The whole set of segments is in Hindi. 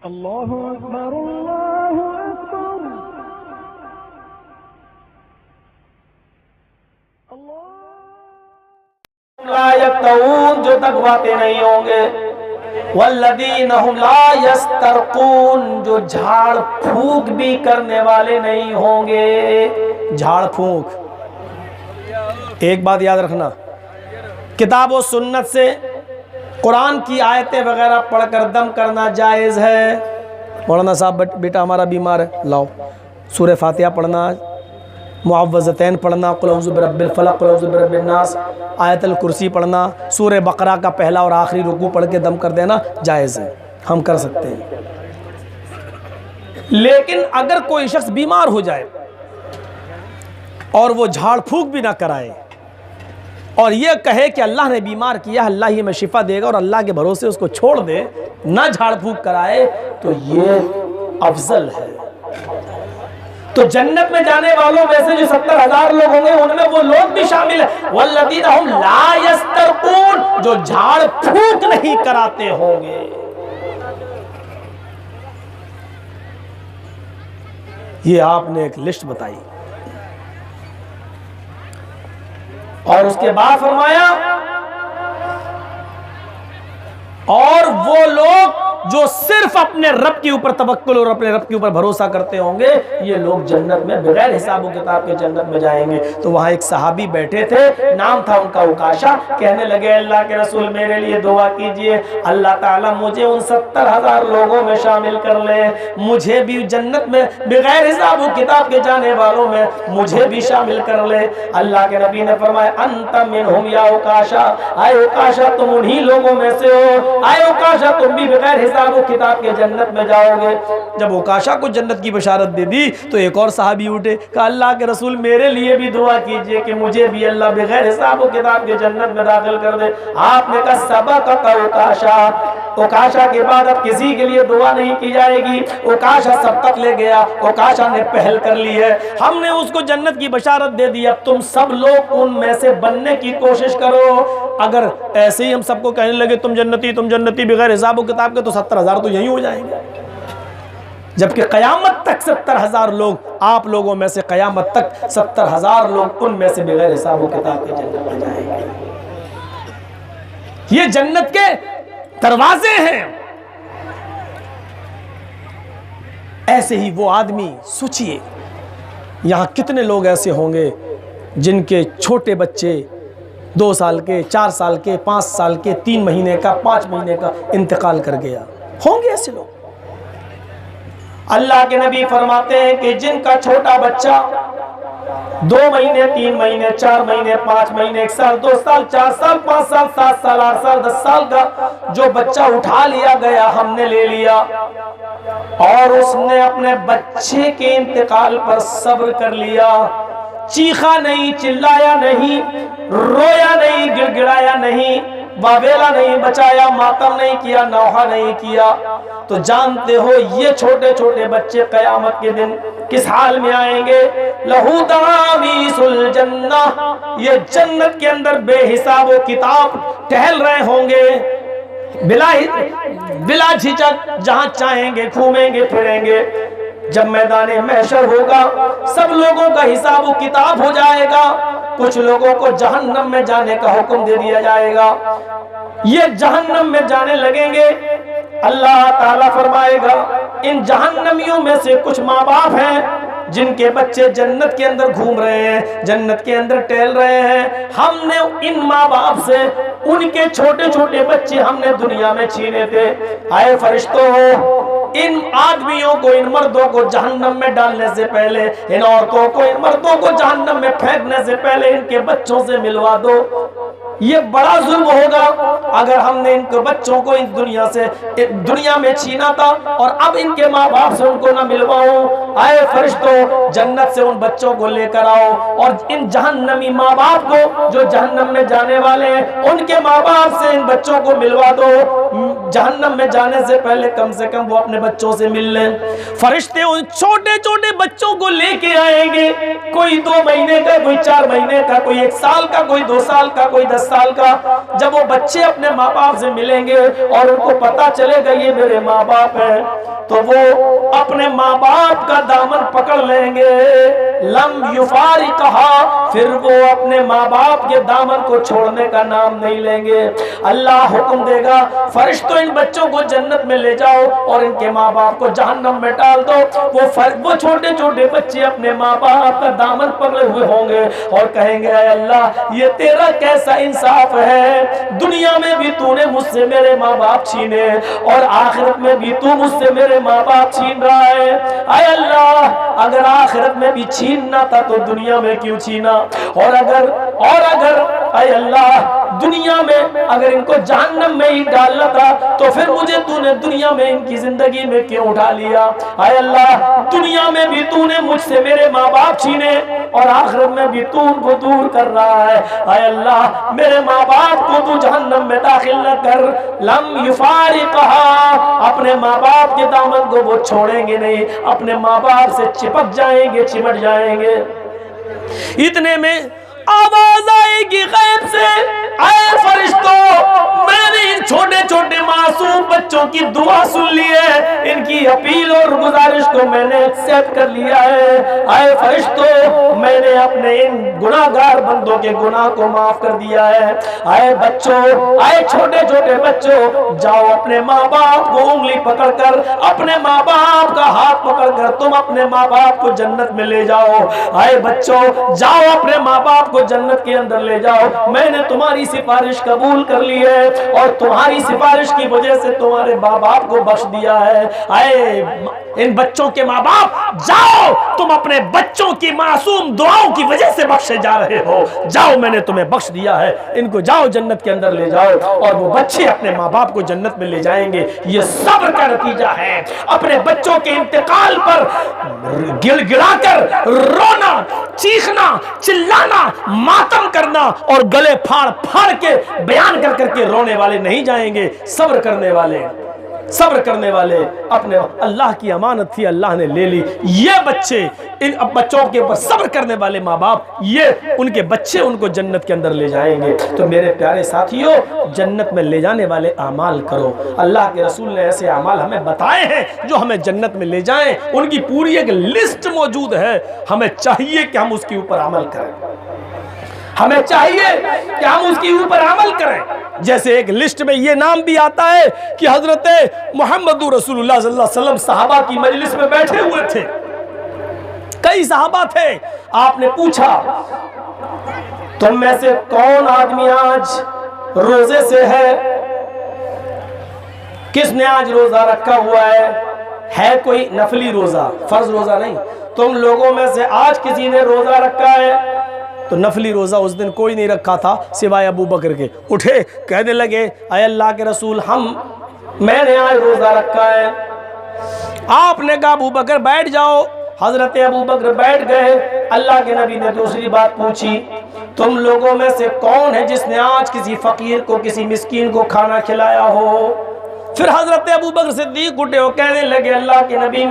अल्लाहु अकबर अल्लाहु अकबर अल्लाह। जो तकवाते नहीं होंगे, वल्लदीन हुम ला यस्तरकून, जो झाड़ फूंक भी करने वाले नहीं होंगे। झाड़ फूंक, एक बात याद रखना, किताब और सुन्नत से कुरान की आयतें वगैरह पढ़कर दम करना जायज़ है। मौलाना साहब बेटा हमारा बीमार है, लाओ सूरह फातिहा पढ़ना, मुअव्वज़तैन पढ़ना, कुल औज़ु बिरब्बिल फलक, कुल औज़ु बिरब्बिन नास, आयतुल कुर्सी पढ़ना, सूरह बकरा का पहला और आखिरी रुकू पढ़ के दम कर देना जायज़ है, हम कर सकते हैं। लेकिन अगर कोई शख्स बीमार हो जाए और वो झाड़ फूंक भी ना कराए और ये कहे कि अल्लाह ने बीमार किया, अल्लाह ही में शिफा देगा, और अल्लाह के भरोसे उसको छोड़ दे, ना झाड़ फूंक कराए, तो ये अफजल है। तो जन्नत में जाने वालों में से जो 70,000 लोग होंगे उनमें वो लोग भी शामिल है, वल्लदीना हुम ला यस्तरकून, जो झाड़ फूंक नहीं कराते होंगे। ये आपने एक लिस्ट बताई और उसके बाद फरमाया, और वो लोग जो सिर्फ अपने रब के ऊपर तवक्कुल और अपने रब के ऊपर भरोसा करते होंगे, ये लोग जन्नत में बगैर हिसाब व किताब के जन्नत में जाएंगे। तो वहां एक सहाबी बैठे थे, नाम था उनका उकाशा, कहने लगे अल्लाह के रसूल मेरे लिए दुआ कीजिए, अल्लाह ताला मुझे उन 70,000 लोगों में शामिल कर ले, मुझे भी जन्नत में बगैर हिसाब व किताब के जाने वालों में मुझे भी शामिल कर ले। अल्लाह के नबी ने फरमाया अंत मिनहुम या उकाशा, आए उकाशा तुम उन्हीं लोगों में से हो, आए उकाशा तुम भी बगैर हिसाब व किताब के जन्नत में जाओगे। जब उकाशा को जन्नत की बशारत दे दी तो एक और सहाबी उठे, कहा अल्लाह के रसूल मेरे लिए भी दुआ कीजिए कि मुझे भी अल्लाह बगैर हिसाब व किताब के जन्नत में दाखिल कर दे। आपने कहा सबक़का उकाशा, उकाशा के बाद अब किसी के लिए दुआ नहीं की जाएगी, उकाशा सबक ले गया, उकाशा ने पहल कर ली है, हमने उसको जन्नत की बशारत दे दी, अब तुम सब लोग उनमें से बनने की कोशिश करो। अगर ऐसे ही हम सबको कहने लगे तुम जन्नती बगैर हिसाब व किताब के, तो 70,000 तो यही हो जाएंगे। जबकि कयामत तक 70,000 लोग, आप लोगों में से कयामत तक 70,000 लोग उनमें से बगैर हिसाब व किताब के जन्नत में जाएंगे। ये जन्नत के दरवाजे हैं। ऐसे ही वो आदमी, सोचिए यहां कितने लोग ऐसे होंगे जिनके छोटे बच्चे 2 साल के, 4 साल के, 5 साल के, 3 महीने का, 5 महीने का इंतकाल कर गया, होंगे ऐसे लोग। अल्लाह के नबी फरमाते हैं कि जिनका छोटा बच्चा 2 महीने, 3 महीने, 4 महीने, 5 महीने, 1 साल, 2 साल, 4 साल, 5 साल, 7 साल, 8 साल, 10 साल का जो बच्चा उठा लिया गया, हमने ले लिया, और उसने अपने बच्चे के इंतकाल पर सब्र कर लिया, चीखा नहीं, चिल्लाया नहीं, रोया नहीं, गिड़गिड़ाया नहीं, वावेला नहीं बचाया, मातम नहीं किया, नौहा नहीं किया, तो जानते हो ये छोटे छोटे बच्चे कयामत के दिन किस हाल में आएंगे। लहू दावीसुल जन्ना, ये जन्नत के अंदर बेहिसाब किताब टहल रहे होंगे, बिला झिझक जहां चाहेंगे घूमेंगे फिरेंगे। जब मैदान महशर होगा, सब लोगों का हिसाब व किताब हो जाएगा, कुछ लोगों को जहन्नम में जाने का हुक्म दे दिया जाएगा, ये जहन्नम में जाने लगेंगे। अल्लाह ताला फरमाएगा इन जहन्नमियों में से कुछ माँ बाप हैं जिनके बच्चे जन्नत के अंदर घूम रहे हैं, जन्नत के अंदर टहल रहे हैं, हमने इन माँ बाप से उनके छोटे छोटे बच्चे हमने दुनिया में छीने थे। आए फरिश्तों, इन आदमियों को, इन मर्दों को जहन्नम में डालने से पहले, इन औरतों को, इन मर्दों को जहन्नम में फेंकने से पहले इनके बच्चों से मिलवा दो। ये बड़ा जुल्म होगा अगर हमने इनके बच्चों को इस दुनिया में छीना था और अब इनके माँ बाप से उनको ना मिलवाऊं। आए फरिश्तों, जन्नत से उन बच्चों को लेकर आओ और इन जहन्नमी माँ बाप को, जो जहन्नम में जाने वाले हैं, उनके माँ बाप से इन बच्चों को मिलवा दो। जहन्नम में जाने से पहले कम से कम वो अपने बच्चों से मिल लें। फरिश्ते उन छोटे छोटे बच्चों को लेके आएंगे, कोई 2 महीने का, कोई 4 महीने का, कोई 1 साल का, कोई 2 साल का, कोई 10 साल का। जब वो बच्चे अपने माँ बाप से मिलेंगे और उनको पता चलेगा ये मेरे माँ बाप हैं, तो वो अपने माँ बाप का दामन पकड़ लेंगे। लम युफारी कहा, फिर वो अपने माँ बाप के दामन को छोड़ने का नाम नहीं लेंगे। अल्लाह हुक्म देगा, फरिश्तों इन बच्चों को जन्नत में ले जाओ और इनके माँ बाप को जहन्नम में डाल दो। वो छोटे छोटे बच्चे अपने माँ बाप का दामन पकड़े हुए होंगे और कहेंगे, अल्लाह ये तेरा कैसा इंसाफ है, दुनिया में भी तूने मुझसे मेरे माँ बाप छीने और आखिरत में भी तू मुझसे मेरे माँ बाप छीन रहा है। आय अल्लाह, अगर आखिरत में भी छीनना था तो दुनिया में क्यों छीना? और अगर आय अल्लाह दुनिया में अगर इनको जहन्नम में ही डालना था तो फिर मुझे तूने दुनिया में इनकी जिंदगी में क्यों उठा लिया? आय अल्लाह, दुनिया में भी तूने मुझसे मेरे माँ बाप छीने और आखिरत में भी तू उनको दूर कर रहा है। आय अल्लाह, मेरे माँ बाप को तू जहन्नम में दाखिल न कर। लम युफारी कहा, अपने माँ बाप के दामन को वो छोड़ेंगे नहीं, अपने माँ बाप से चिपक जाएंगे, चिमट जाएंगे। इतने में आवाज आएगी गैब से, आए फरिश्तों, मैंने इन छोटे छोटे मासूम बच्चों की दुआ सुन ली है, इनकी अपील और गुजारिश को मैंने एक्सेप्ट कर लिया है। आए फरिश्तों, मैंने अपने इन गुनाहगार बंदों के गुनाह को माफ कर दिया है। आए बच्चों, आए छोटे छोटे बच्चों, जाओ अपने माँ बाप को उंगली पकड़कर, अपने माँ बाप का हाथ पकड़कर तुम अपने माँ बाप को जन्नत में ले जाओ। आए बच्चों, जाओ अपने माँ बाप को जन्नत के अंदर ले जाओ। मैंने तुम्हारी सिफारिश कबूल कर ली है और तुम्हारी सिफारिश की वजह से तुम्हारे माँ बाप को बख्श दिया है। आए इन बच्चों के माँ बाप, जाओ, तुम अपने बच्चों की मासूम दुआओं की वजह से बख्शे जा रहे हो, जाओ मैंने तुम्हें बख्श दिया है, इनको जाओ जन्नत के अंदर ले जाओ। और वो बच्चे अपने माँ बाप को जन्नत में ले जाएंगे। ये सब्र का नतीजा है। अपने बच्चों के इंतकाल पर गिड़गिड़ाकर रोना, चीखना, चिल्लाना, मातम करना और गले फाड़ फाड़ के बयान कर करके रोने वाले नहीं जाएंगे। सब्र करने वाले अपने अल्लाह की अमानत थी, अल्लाह ने ले ली। ये बच्चे, इन बच्चों के ऊपर सब्र करने वाले माँ बाप, ये उनके बच्चे उनको जन्नत के अंदर ले जाएंगे। तो मेरे प्यारे साथियों, जन्नत में ले जाने वाले अमाल करो। अल्लाह के रसूल ने ऐसे अमाल हमें बताए हैं जो हमें जन्नत में ले जाएं। उनकी पूरी एक लिस्ट मौजूद है। हमें चाहिए कि हम उसके ऊपर अमल करें, हमें चाहिए कि हम उसके ऊपर अमल करें। जैसे एक लिस्ट में ये नाम भी आता है कि हजरत मोहम्मद रसूलुल्लाह सल्लल्लाहु अलैहि वसल्लम सहाबा की मजलिस में बैठे हुए थे। कई सहाबा थे। आपने पूछा, तुम में से कौन आदमी आज रोजे से है? किसने आज रोजा रखा हुआ है कोई नफली रोजा, फर्ज रोजा नहीं। तुम लोगों में से आज किसी ने रोजा रखा है? तो नफली रोज़ा उस दिन कोई नहीं रखा था सिवाय अबू बकर के। उठे, कहने लगे, अय अल्लाह के रसूल, मैंने आज रोज़ा रखा है। आपने कहा अबू बकर बैठ जाओ। हजरत अबू बकर बैठ गए। अल्लाह के नबी ने दूसरी बात पूछी, तुम लोगों में से कौन है जिसने आज किसी फकीर को, किसी मिस्कीन को खाना खिलाया हो? फिर हजरत अबू बकर सिद्दीक उठे और कहने लगे, अल्लाह के नबी,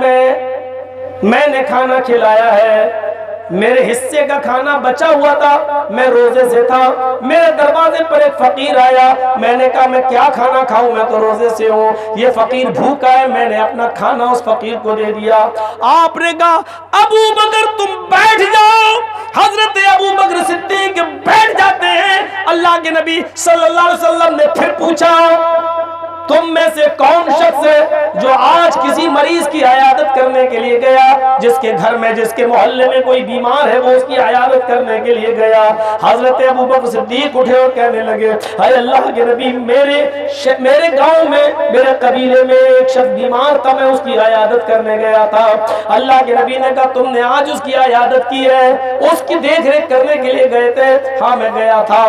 मैंने खाना खिलाया है। मेरे हिस्से का खाना बचा हुआ था, मैं रोजे से था। मेरे दरवाजे पर एक फकीर आया। मैंने कहा, मैं क्या खाना खाऊं, मैं तो रोजे से हूँ। ये फकीर भूखा है। मैंने अपना खाना उस फकीर को दे दिया। आपने कहा, अबू बकर तुम बैठ जाओ। हजरत अबू बकर सिद्दीक बैठ जाते हैं। अल्लाह के नबी सल्लल्लाहु अलैहि वसल्लम ने फिर पूछा, तुम में से कौन शख्स है जो आज किसी मरीज की इयादत करने के लिए गया? जिसके घर में, जिसके मोहल्ले में कोई बीमार है, वो उसकी इयादत करने के लिए गया। हजरत अबू बकर सिद्दीक उठे और कहने लगे, हाय अल्लाह के नबी, मेरे गांव में, मेरे कबीले में एक शख्स बीमार था, मैं उसकी इयादत करने गया था। अल्लाह के नबी ने कहा, तुमने आज उसकी इयादत की है, उसकी देख रेख करने के लिए गए थे? हाँ, मैं गया था।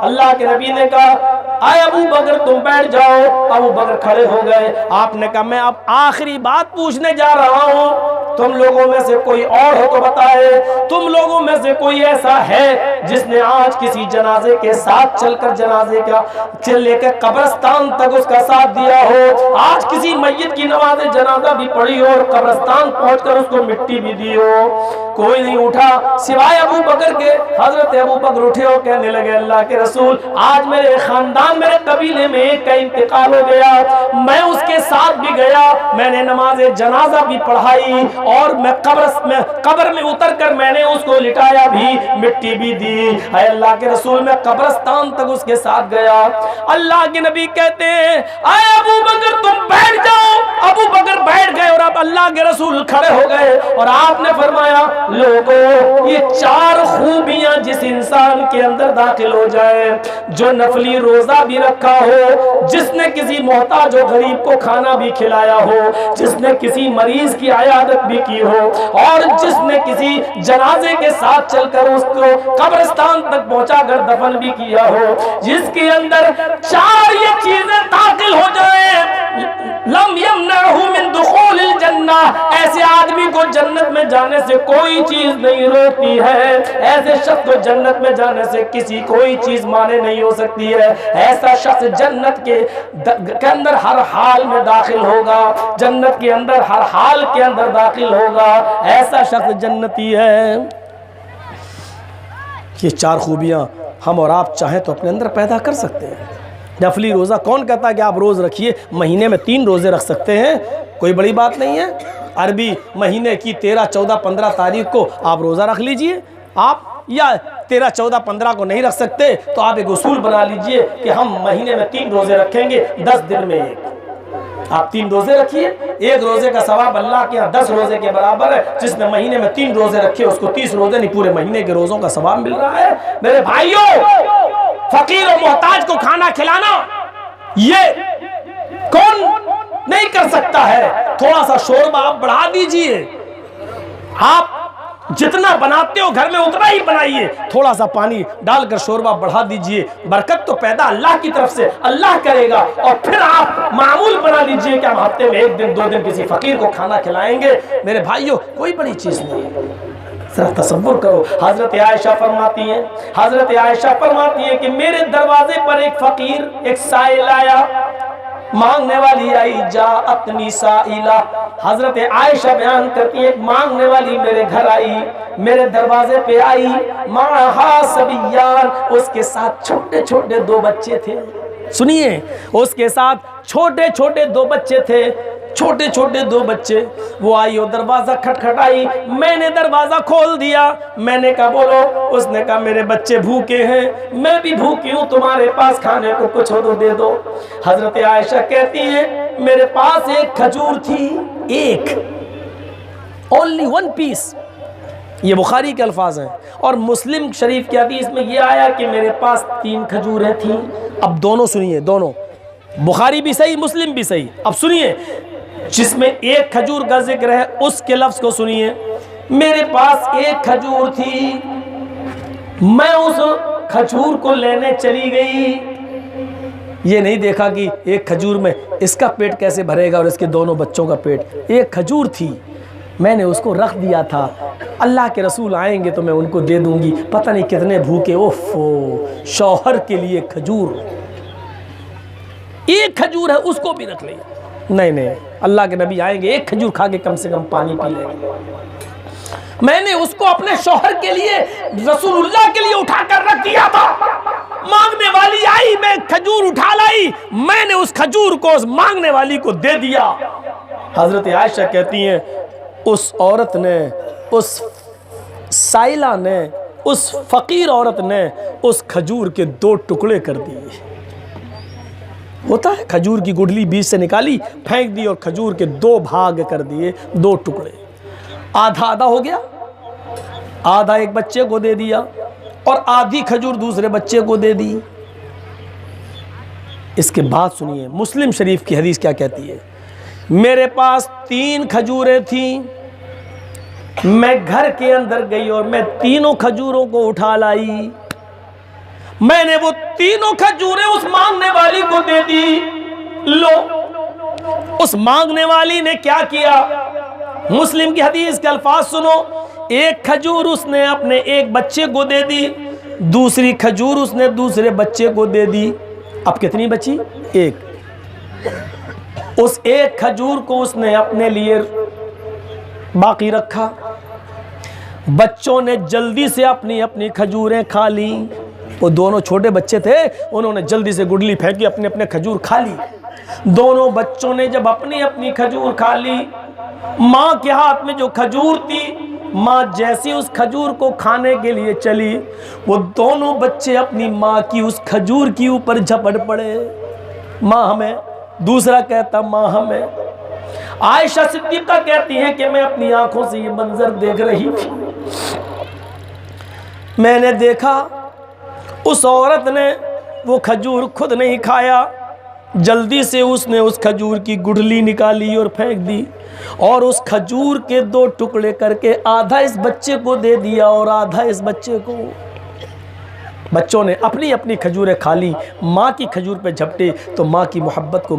अल्लाह के नबी ने कहा, आए अबू बकर तुम बैठ जाओ। अबू बकर खड़े हो गए। आपने कहा, मैं अब आखिरी बात पूछने जा रहा हूँ, तुम लोगों में से कोई और हो तो बताए। तुम लोगों में से कोई ऐसा है जिसने आज किसी जनाजे के साथ चलकर जनाजे का लेकर कब्रिस्तान तक उसका साथ दिया हो, आज किसी मय्यत की नमाज जनाजा भी पढ़ी हो और कब्रिस्तान पहुंचकर उसको मिट्टी भी दी हो, कोई नहीं उठा सिवाय अबू बकर के। हजरत अबू बकर उठे और कहने लगे अल्लाह के रसूल, आज मेरे खानदान मेरे कबीले में एक का इंतकाल हो गया, मैं उसके साथ भी गया, मैंने नमाज जनाजा भी पढ़ाई और मैं कब्र में उतर कर मैंने उसको लिटाया भी, मिट्टी भी दी। अल्लाह के रसूल मैं कब्रिस्तान तक उसके साथ गया। अल्लाह के नबी कहते हैं आए अबू बकर तुम बैठ जाओ। अबू बकर बैठ गए और अब अल्लाह के रसूल खड़े हो गए और आपने फरमाया लोगों ये 4 खूबियां जिस इंसान के अंदर दाखिल हो जाए, जो नफली रोजा भी रखा हो, जिसने किसी मोहताज और गरीब को खाना भी खिलाया हो, जिसने किसी मरीज की आयादत भी की हो और जिसने किसी जनाजे के साथ चलकर उसको कब्रिस्तान तक पहुंचाकर दफन भी किया हो, जिसके अंदर 4 ये चीजें दाखिल हो जाए, लम यमनहु मिन दुखूलिल जन्ना, ऐसे आदमी को जन्नत में जाने से कोई चीज नहीं रोकती है, ऐसे शख्स को जन्नत में जाने से किसी कोई चीज माने नहीं हो सकती है। ऐसा शख्स जन्नत के अंदर हर हाल में दाखिल होगा, जन्नत के अंदर हर हाल के अंदर दाखिल होगा, ऐसा शख्स जन्नती है। ये 4 खूबियां हम और आप चाहें तो अपने अंदर पैदा कर सकते हैं। नफली रोज़ा कौन कहता है कि आप रोज़ रखिए, महीने में 3 रोज़े रख सकते हैं, कोई बड़ी बात नहीं है। अरबी महीने की 13, 14, 15 तारीख को आप रोज़ा रख लीजिए। आप या 13, 14, 15 को नहीं रख सकते तो आप एक उसूल बना लीजिए कि हम महीने में 3 रोज़े रखेंगे, 10 दिन में एक। आप 3 रोज़े रखिए, एक रोज़े का सवाब अल्लाह के यहाँ 10 रोज़े के बराबर है। जिसने महीने में 3 रोज़े रखे उसको 30 रोज़े नहीं पूरे महीने के रोज़ों का सवाब मिल रहा है। मेरे भाइयों, फकीर और मोहताज को खाना खिलाना ये कौन नहीं कर सकता है। थोड़ा सा शोरबा आप बढ़ा दीजिए, आप जितना बनाते हो घर में उतना ही बनाइए, थोड़ा सा पानी डालकर शोरबा बढ़ा दीजिए, बरकत तो पैदा अल्लाह की तरफ से अल्लाह करेगा। और फिर आप मामूल बना लीजिए कि हम हफ्ते में 1 दिन 2 दिन किसी फकीर को खाना खिलाएंगे। मेरे भाइयों, कोई बड़ी चीज नहीं है। जरा तसव्वुर करो, हजरत आयशा फरमाती हैं कि मेरे दरवाजे पर एक फकीर, एक साइल आया, मांगने वाली आई, जाअतनी साइला। हजरत आयशा बयान करती है, एक मांगने वाली मेरे घर आई, मेरे दरवाजे पे आई, माहा सबियान, उसके साथ छोटे छोटे 2 बच्चे थे। सुनिए, उसके साथ छोटे छोटे 2 बच्चे थे, छोटे छोटे 2 बच्चे। वो आई और दरवाजा खटखटाई, मैंने दरवाजा खोल दिया, मैंने कहा बोलो। उसने कहा मेरे बच्चे भूखे हैं, मैं भी भूखी हूँ, तुम्हारे पास खाने को कुछ हो तो दे दो। हजरत आयशा कहती है मेरे पास एक खजूर थी, एक, ओनली 1 पीस। ये बुखारी के अल्फाज हैं और मुस्लिम शरीफ की हदीस में ये आया कि मेरे पास 3 खजूरें थी। अब दोनों सुनिए, दोनों, बुखारी भी सही मुस्लिम भी सही। अब सुनिए, जिसमें एक खजूर का जिक्र है उसके लफ्ज को सुनिए। मेरे पास एक खजूर थी, मैं उस खजूर को लेने चली गई, ये नहीं देखा कि एक खजूर में इसका पेट कैसे भरेगा और इसके दोनों बच्चों का पेट। एक खजूर थी, मैंने उसको रख दिया था, अल्लाह के रसूल आएंगे तो मैं उनको दे दूंगी। पता नहीं कितने भूखे, ओफो, शौहर के लिए खजूर, एक खजूर है उसको भी रख ले। नहीं, अल्लाह के नबी आएंगे, एक खजूर खा के कम से कम पानी पी लेंगे। मैंने उसको अपने शौहर के लिए, रसूलुल्लाह के लिए उठाकर रख दिया था। मांगने वाली आई, मैं खजूर उठा लाई, मैंने उस खजूर को उस मांगने वाली को दे दिया। हजरत आयशा कहती हैं उस औरत ने, उस साइला ने, उस फकीर औरत ने उस खजूर के 2 टुकड़े कर दिए। होता है, खजूर की गुठली बीच से निकाली, फेंक दी और खजूर के 2 भाग कर दिए, 2 टुकड़े। आधा आधा हो गया, आधा एक बच्चे को दे दिया और आधी खजूर दूसरे बच्चे को दे दी। इसके बाद सुनिए मुस्लिम शरीफ की हदीस क्या कहती है। मेरे पास 3 खजूरें थी, मैं घर के अंदर गई और मैं तीनों खजूरों को उठा लाई। मैंने वो तीनों खजूरें उस मांगने वाली को दे दी। लो, उस मांगने वाली ने क्या किया, मुस्लिम की हदीस के अल्फाज सुनो। एक खजूर उसने अपने एक बच्चे को दे दी, दूसरी खजूर उसने दूसरे बच्चे को दे दी। अब कितनी बची? एक। उस एक खजूर को उसने अपने लिए बाकी रखा। बच्चों ने जल्दी से अपनी अपनी खजूरें खा ली। वो दोनों छोटे बच्चे थे, उन्होंने जल्दी से गुडली फेंकी, अपने अपने खजूर खा ली। दोनों बच्चों ने जब अपनी अपनी खजूर खा ली, माँ के हाथ में जो खजूर थी, माँ जैसी उस खजूर को खाने के लिए चली, वो दोनों बच्चे अपनी माँ की उस खजूर के ऊपर झपट पड़े। माँ हमें, दूसरा कहता माँ हमें। आयशा सिद्दीक़ा कहती हैं कि मैं अपनी आंखों से ये मंजर देख रही थी। मैंने देखा उस औरत ने वो खजूर खुद नहीं खाया, जल्दी से उसने उस खजूर की गुठली निकाली और फेंक दी, और उस खजूर के 2 टुकड़े करके आधा इस बच्चे को दे दिया और आधा इस बच्चे को। बच्चों ने अपनी अपनी खजूरें खा ली, माँ की खजूर पे झपटे तो माँ की मोहब्बत को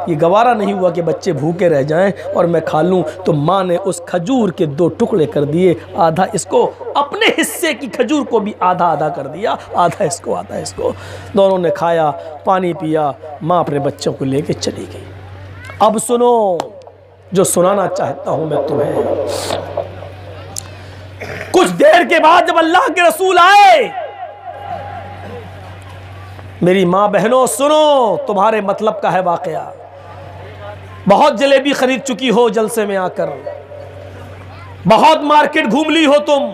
ये गवारा नहीं हुआ कि बच्चे भूखे रह जाएं और मैं खा लूँ। तो माँ ने उस खजूर के 2 टुकड़े कर दिए, आधा इसको, अपने हिस्से की खजूर को भी आधा आधा कर दिया, आधा इसको आधा इसको। दोनों ने खाया, पानी पिया, माँ अपने बच्चों को लेके चली गई। अब सुनो जो सुनाना चाहता हूँ मैं तुम्हें। कुछ देर के बाद जब अल्लाह के रसूल आए, मेरी माँ बहनों सुनो, तुम्हारे मतलब का है वाकया। बहुत जलेबी खरीद चुकी हो जलसे में आकर, बहुत मार्केट घूम ली हो तुम,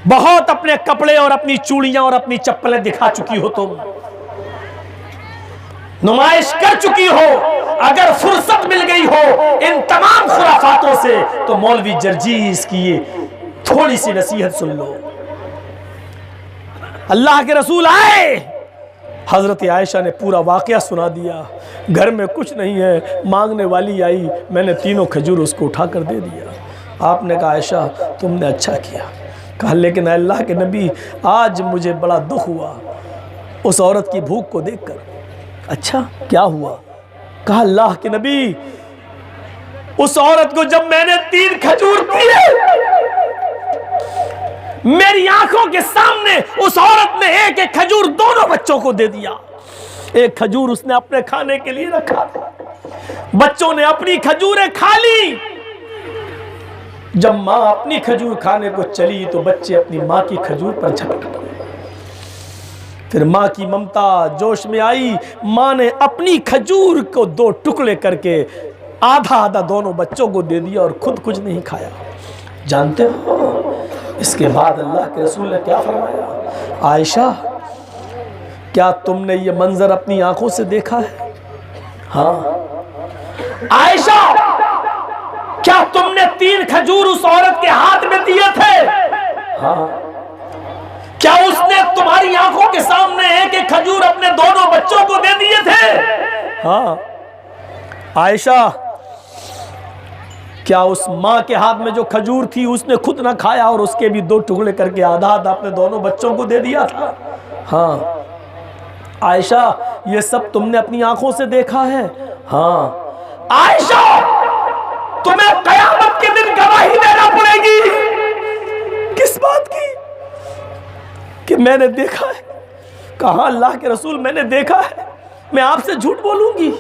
बहुत अपने कपड़े और अपनी चूड़ियां और अपनी चप्पलें दिखा चुकी हो तुम, नुमाइश कर चुकी हो। अगर फुर्सत मिल गई हो इन तमाम खुराफातों से तो मौलवी जर्जीस की ये थोड़ी सी नसीहत सुन लो। अल्लाह के रसूल आए, हजरत आयशा ने पूरा वाकया सुना दिया। घर में कुछ नहीं है, मांगने वाली आई, मैंने 3 खजूर उसको उठा कर दे दिया। आपने कहा आयशा तुमने अच्छा किया। कहा लेकिन अल्लाह के नबी आज मुझे बड़ा दुख हुआ उस औरत की भूख को देखकर। अच्छा क्या हुआ? कहा अल्लाह के नबी, उस औरत को जब मैंने 3 खजूर दिए, मेरी आंखों के सामने उस औरत ने एक एक खजूर दोनों बच्चों को दे दिया। एक खजूर उसने अपने खाने के लिए रखा, बच्चों ने अपनी खजूरें खा ली। जब मां अपनी खजूर खाने को चली तो बच्चे अपनी मां की खजूर पर झपट पड़े। फिर मां की ममता जोश में आई, मां ने अपनी खजूर को 2 टुकड़े करके आधा आधा दोनों बच्चों को दे दिया और खुद कुछ नहीं खाया। जानते हो इसके बाद अल्लाह के रसूल ने क्या फरमाया? आयशा क्या तुमने ये मंजर अपनी आंखों से देखा है? हाँ। आयशा क्या तुमने 3 खजूर उस औरत के हाथ में दिए थे? हाँ। क्या उसने तुम्हारी आंखों के सामने एक एक खजूर अपने दोनों बच्चों को दे दिए थे? हाँ। आयशा क्या उस माँ के हाथ में जो खजूर थी उसने खुद ना खाया और उसके भी 2 टुकड़े करके आधा आधा अपने दोनों बच्चों को दे दिया था? हाँ। आयशा ये सब तुमने अपनी आंखों से देखा है? हाँ। आयशा तुम्हें कयामत के दिन गवाही देना पड़ेगी। किस बात की? कि मैंने देखा है। कहा अल्लाह के रसूल मैंने देखा है, मैं आपसे झूठ बोलूंगी?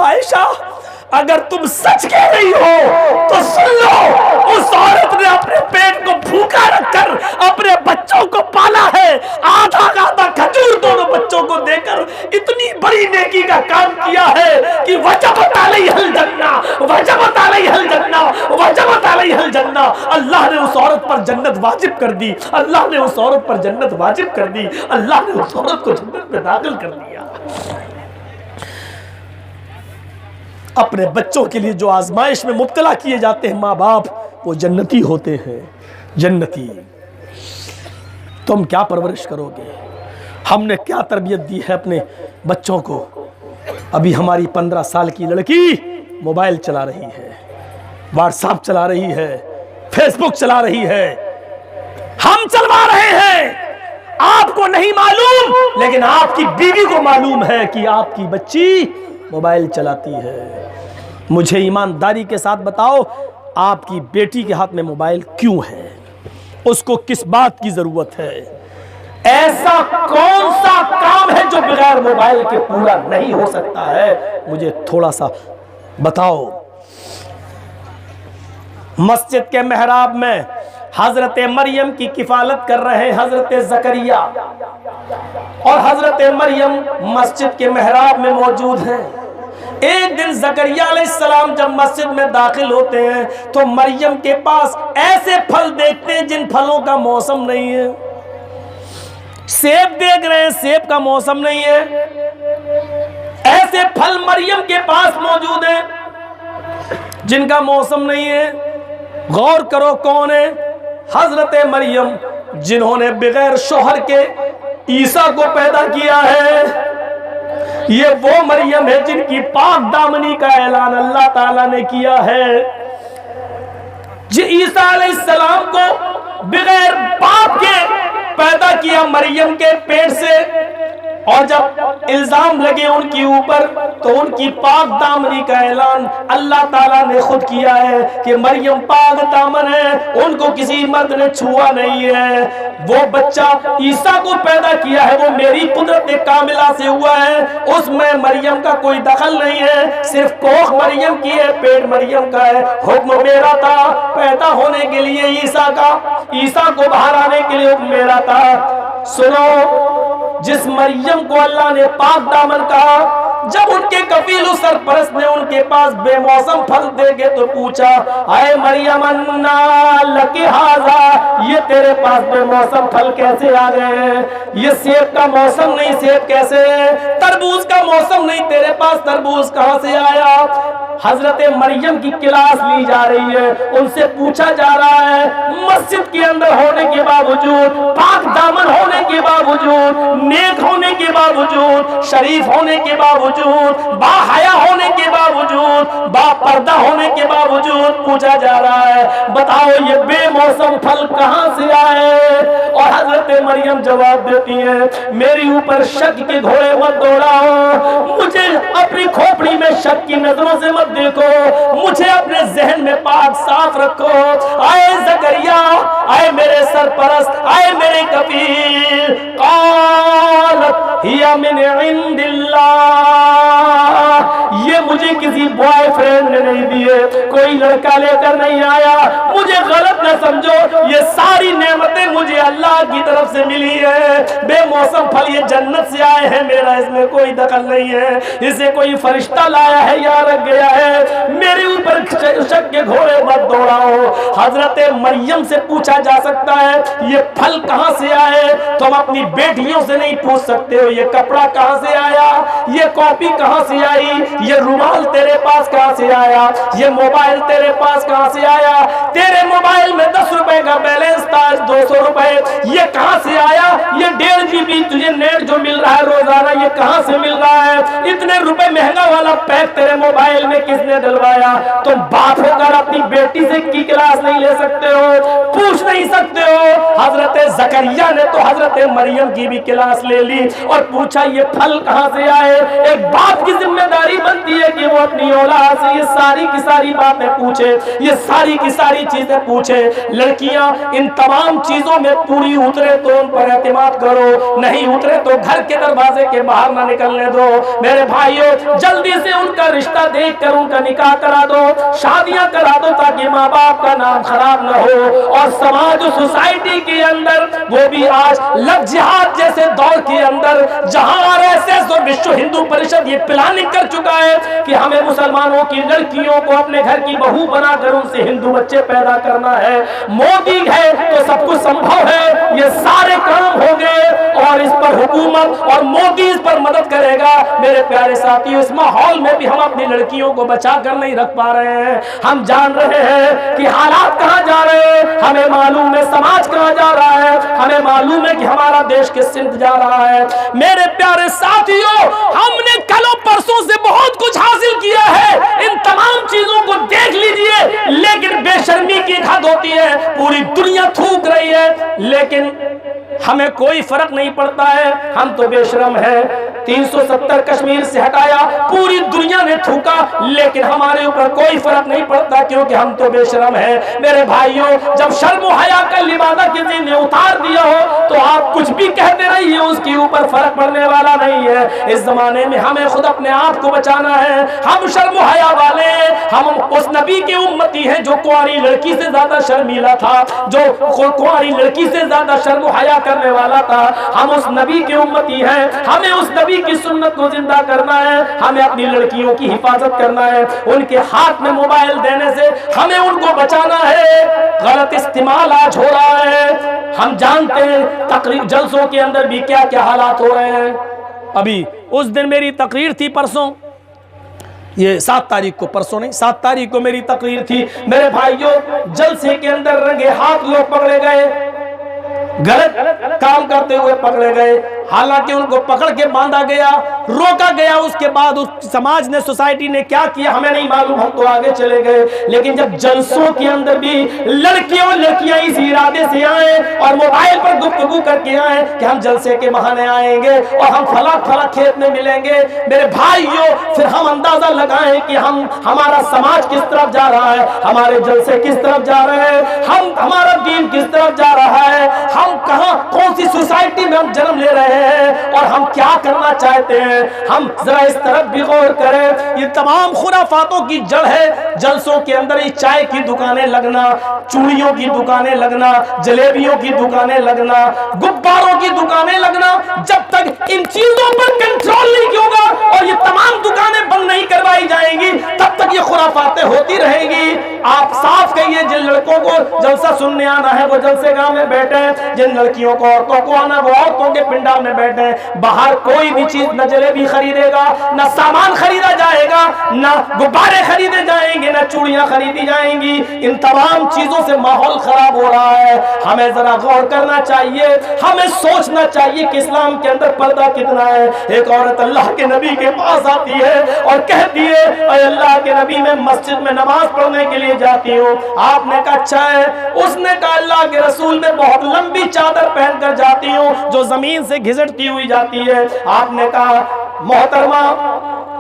आयशा अगर तुम सच कह रही हो तो सुन लो, उस औरत ने अपने पेट को भूखा रखकर अपने बच्चों को पाला है। आधा आधा खजूर दोनों बच्चों को देकर इतनी बड़ी नेकी का काम किया है कि वजबत अलैहिल जन्ना, वजबत अलैहिल जन्ना, वजबत अलैहिल जन्ना। अल्लाह ने उस औरत पर जन्नत वाजिब कर दी, अल्लाह ने उस औरत पर जन्नत वाजिब कर दी, अल्लाह ने उस औरत को जन्नत में दाखिल कर दिया। अपने बच्चों के लिए जो आजमाइश में मुब्तला किए जाते हैं माँ बाप, वो जन्नती होते हैं, जन्नती। तुम क्या परवरिश करोगे? हमने क्या तरबियत दी है अपने बच्चों को? अभी हमारी 15 साल की लड़की मोबाइल चला रही है, व्हाट्सएप चला रही है, फेसबुक चला रही है, हम चलवा रहे हैं। आपको नहीं मालूम, लेकिन आपकी बीवी को मालूम है कि आपकी बच्ची मोबाइल चलाती है। मुझे ईमानदारी के साथ बताओ, आपकी बेटी के हाथ में मोबाइल क्यों है? उसको किस बात की जरूरत है? ऐसा कौन सा काम है जो बगैर मोबाइल के पूरा नहीं हो सकता है? मुझे थोड़ा सा बताओ। मस्जिद के मेहराब में हजरत मरियम की किफालत कर रहे हैं हजरत जकरिया, और हजरत मरियम मस्जिद के मेहराब में मौजूद हैं। एक दिन जकरिया अलैहिस्सलाम जब मस्जिद में दाखिल होते हैं तो मरियम के पास ऐसे फल देखते हैं जिन फलों का मौसम नहीं है। सेब देख रहे हैं, सेब का मौसम नहीं है। ऐसे फल मरियम के पास मौजूद हैं जिनका मौसम नहीं है। गौर करो कौन है? हजरत मरियम, जिन्होंने बगैर शौहर के ईसा को पैदा किया है। ये वो मरियम है जिनकी पाक दामनी का ऐलान अल्लाह ताला ने किया है। ईसा अलैहिस्सलाम को बगैर बाप के पैदा किया मरियम के पेट से, और जब इल्जाम लगे उनके ऊपर तो उनकी पाक दामनी का ऐलान अल्लाह ताला ने खुद किया है कि मरियम पाक दामन है, उनको किसी मर्द ने छुआ नहीं है। वो बच्चा ईसा को पैदा किया है वो मेरी कुदरत कामिला से हुआ है, उसमें मरियम का कोई दखल नहीं है। सिर्फ कोख मरियम की है, पेट मरियम का है। हुक्म मेरा था पैदा होने के लिए ईसा का, ईसा को बाहर आने के लिए हुक्म मेरा था। सुनो, जिस मरियम को अल्लाह ने पाक दामन कहा, जब उनके कफील सरपरस्त ने उनके पास बेमौसम फल देके तो पूछा, आए मरियम अन्ना लकी हाजा, ये तेरे पास बेमौसम फल कैसे आ गए हैं? ये सेब का मौसम नहीं, सेब कैसे? तरबूज का मौसम नहीं, तेरे पास तरबूज कहां से आया? हजरत मरियम की क्लास ली जा रही है, उनसे पूछा जा रहा है, मस्जिद के अंदर होने के बावजूद, पाक दामन होने के बावजूद, नेक होने के बावजूद, शरीफ होने के बावजूद, बाहया होने के बावजूद, बापर्दा होने के बावजूद पूछा जा रहा है, बताओ ये बेमौसम फल कहां से आए? और हजरत मरियम जवाब देती है, मेरी ऊपर शक के घोड़े मत दौड़ाओ, मुझे अपनी खोपड़ी में शक की नजरों से मत देखो, मुझे अपने जहन में पाक साफ रखो। आए जकरिया, आए मेरे सरपरस्त, आए मेरे कबीर, क़ालत हिया मिन इंदिल्लाह, ये मुझे किसी बॉयफ्रेंड ने नहीं दिए, कोई लड़का लेकर नहीं आया, मुझे गलत न समझो, ये सारी नेमतें मुझे अल्लाह की तरफ से मिली है। बेमौसम फल ये जन्नत से आए हैं, मेरा इसमें कोई दखल नहीं है, इसे कोई फरिश्ता लाया है या रख गया है, मेरे ऊपर शक के घोड़े मत दौड़ाओ। हजरत मरियम से पूछा जा सकता है ये फल कहां से आए, तुम अपनी बेटियों से नहीं पूछ सकते हो ये कपड़ा कहां से आया, ये कॉपी कहां से आई, ये रुमाल तेरे पास कहां से आया, ये मोबाइल तेरे पास कहां से आया, तेरे मोबाइल में 10 रुपए का बैलेंस था 200 रुपए, ये कहां से आया, ये 1.5 GB तुझे नेट जो मिल रहा है रोजाना ये कहां से मिल रहा है, इतने रुपए महंगा वाला पैक तेरे मोबाइल में किसने डलवाया? तुम बाप होकर अपनी बेटी से की क्लास नहीं ले सकते हो, पूछ नहीं सकते हो। हजरत जकरिया ने तो हजरत मरियम की भी क्लास ले ली और पूछा ये फल कहां से आए। एक बाप की जिम्मेदारी बनती है कि वो अपनी औलाद से ये सारी की सारी बातें पूछे, ये सारी की सारी चीजें पूछे। लड़कियां इन तमाम चीजों में पूरी उतरे तो उन पर एतमाद करो, नहीं उतरे तो घर के दरवाजे के बाहर ना निकलने दो। मेरे भाइयों, जल्दी से उनका रिश्ता देखकर उनका निकाह करा दो, शादियां करा दो, ताकि माँ बाप का नाम खराब न हो। और समाज सोसाइटी के अंदर, वो भी आज लव जिहाद जैसे दौर के अंदर, जहां RSS और विश्व हिंदू परिषद ये प्लानिंग कर चुका है कि हमें मुसलमानों की लड़कियों को अपने घर की बहू बनाकर उनसे हिंदू बच्चे पैदा करना है। मोदी है तो सब कुछ संभव है, ये सारे काम हो गए और इस पर हुकूमत और मोदी इस पर मदद करेगा। मेरे प्यारे साथियों, इस माहौल में भी हम अपनी लड़कियों को बचा कर नहीं रख पा रहे हैं। हम जान रहे हैं कि हालात कहां जा रहे हैं, हमें मालूम है समाज कहां जा रहा है, हमें मालूम है कि हमारा देश किस सिमत जा रहा है। मेरे प्यारे साथियों, हमने कल परसों से बहुत कुछ हासिल किया है, इन तमाम चीजों को देख लीजिए, लेकिन बेशर्मी की हद होती है, पूरी दुनिया थूक रही है, लेकिन हमें कोई फर्क नहीं पड़ता है, हम तो बेशरम हैं। 370 कश्मीर से हटाया, पूरी दुनिया ने थूका, लेकिन हमारे ऊपर कोई फर्क नहीं पड़ता क्योंकि हम तो बेशरम हैं। मेरे भाइयों, जब शर्म और हया का लिबादा किसी ने उतार दिया हो तो आप कुछ भी कहते रहिए, उसके ऊपर फर्क पड़ने वाला नहीं है। इस जमाने में हमें खुद अपने आप को बचाना है। हम शर्म और हया वाले, हम उस नबी के उम्मती हैं जो कुंवारी लड़की से ज्यादा शर्मीला था, जो कुंवारी लड़की से ज्यादा शर्म और हया करने वाला था। हम उस नबी के उम्मती हैं, हमें उस नबी की सुन्नत को जिंदा करना है, हमें अपनी लड़कियों की हिफाजत करना है, उनके हाथ में मोबाइल देने से हमें उनको बचाना है। गलत इस्तेमाल आज हो रहा है, हम जानते हैं तकरीर जलसों के अंदर भी क्या क्या हालात हो रहे हैं। अभी उस दिन मेरी तकरीर थी, परसों, ये 7 तारीख को, परसों नहीं 7 तारीख को मेरी तकरीर थी। मेरे भाइयों, जलसे के अंदर रंगे हाथ लोग पकड़े गए, गलत काम करते हुए पकड़े गए। हालांकि उनको पकड़ के बांधा गया, रोका गया, उसके बाद उस समाज ने, सोसाइटी ने क्या किया हमें नहीं मालूम, हम तो आगे चले गए। लेकिन जब जलसों के अंदर भी लड़कियां इस इरादे से आए और मोबाइल पर गुफ्तगू करके आए कि हम जलसे के बहाने आएंगे और हम फला खेत में मिलेंगे, मेरे भाइयों, फिर हम अंदाजा लगाएं कि हमारा समाज किस तरफ जा रहा है, हमारे जलसे किस तरफ जा रहे हैं, हमारा दीन किस तरफ जा रहा है, हम कहां, कौन सी सोसाइटी में हम जन्म ले रहे हैं और हम क्या करना चाहते हैं। हम जरा इस तरफ भी गौर करें। ये तमाम खुराफातों की जड़ है जलसों के अंदर ही चाय की दुकानें लगना, चूड़ियों की दुकानें लगना, जलेबियों की दुकानें लगना, गुब्बारों की दुकानें लगना। जब तक इन चीजों पर कंट्रोल नहीं होगा और ये तमाम दुकानें बंद नहीं करवाई जाएंगी, तब तक ये खुराफातें होती रहेंगी। आप साफ कहिए, जिन लड़कों को जलसा सुनने आना है वो जलसे गांव में बैठे, जिन लड़कियों को, औरतों को आना, वो औरतों के पिंडाल में बैठे। बाहर कोई भी चीज न जलेबी खरीदेगा, न सामान खरीदा जाएगा, न गुब्बारे खरीदे जाएंगे, न चूड़ियां खरीदी जाएंगी। इन तमाम चीजों से माहौल खराब हो रहा है। हमें जरा गौर करना चाहिए, हमें सोचना चाहिए कि इस्लाम के अंदर पर्दा कितना है। एक औरत अल्लाह के नबी के पास आती है और कहती है, अल्लाह के नबी, मैं मस्जिद में नमाज पढ़ने के लिए जाती हूँ। आपने कहा अच्छा है। उसने कहा अल्लाह के रसूल, मैं बहुत लंबी चादर पहनकर जाती हूँ जो जमीन से घिसटती हुई जाती है। आपने कहा मोहतरमा,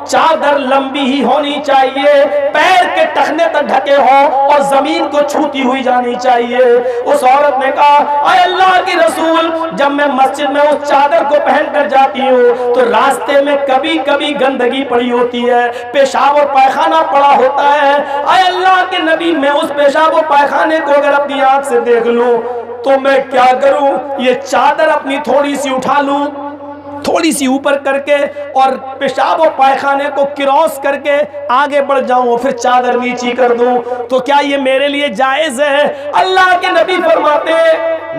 चादर लंबी ही होनी चाहिए, पैर के टखने तक ढके हो और जमीन को छूती हुई जानी चाहिए। उस औरत ने कहा, अल्लाह की रसूल, जब मैं मस्जिद में उस चादर को पहनकर जाती हूँ तो रास्ते में कभी कभी गंदगी पड़ी होती है, पेशाब और पायखाना पड़ा होता है। अल्लाह के नबी, मैं उस पेशाब और पायखाने को अगर अपनी आंख से देख लूं तो मैं क्या करूं? ये चादर अपनी थोड़ी सी उठा लूं, थोड़ी सी ऊपर करके और पेशाब और पायखाने को क्रॉस करके आगे बढ़ जाऊं, फिर चादर नीची कर दूं, तो क्या ये मेरे लिए जायज है? अल्लाह के नबी फरमाते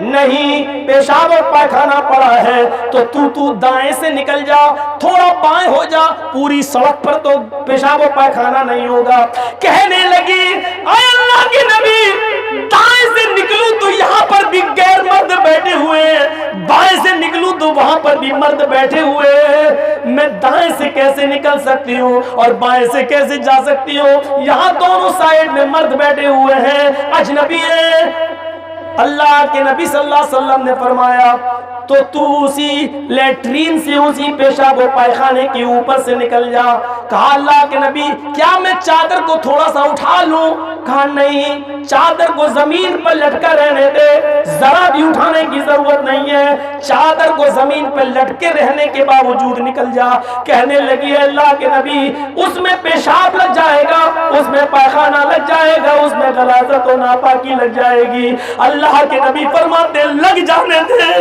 नहीं, पेशाब और पायखाना पड़ा है तो तू दाएं से निकल जा, थोड़ा बाएं हो जा, पूरी सड़क पर तो पेशाब और पायखाना नहीं होगा। कहने लगी, अल्लाह के नबी, दाएं से निकलूं तो यहाँ पर भी गैर मर्द बैठे हुए हैं, बाएं से निकलूं तो वहां पर भी मर्द बैठे हुए हैं, मैं दाएं से कैसे निकल सकती हूँ और बाएं से कैसे जा सकती हूँ? यहाँ दोनों साइड में मर्द बैठे हुए हैं, अजनबी है। अल्लाह के नबी सल्लल्लाहु अलैहि वसल्लम ने फरमाया, तो तू उसी लेटरीन से, उसी पेशाब और पायखाने के ऊपर से निकल जा। कहा अल्लाह के नबी, क्या मैं चादर को थोड़ा सा उठा लूं? कहा नहीं, चादर को जमीन पर लटका रहने दे, जरा भी उठाने की जरूरत नहीं है, चादर को जमीन पर लटके रहने के बावजूद निकल जा। कहने लगी, अल्लाह के नबी, उसमें पेशाब लग जाएगा, उसमें पायखाना लग जाएगा, उसमें गलाजत और नापाकी लग जाएगी। अल्लाह के नबी फरमाते, लग जाने दे।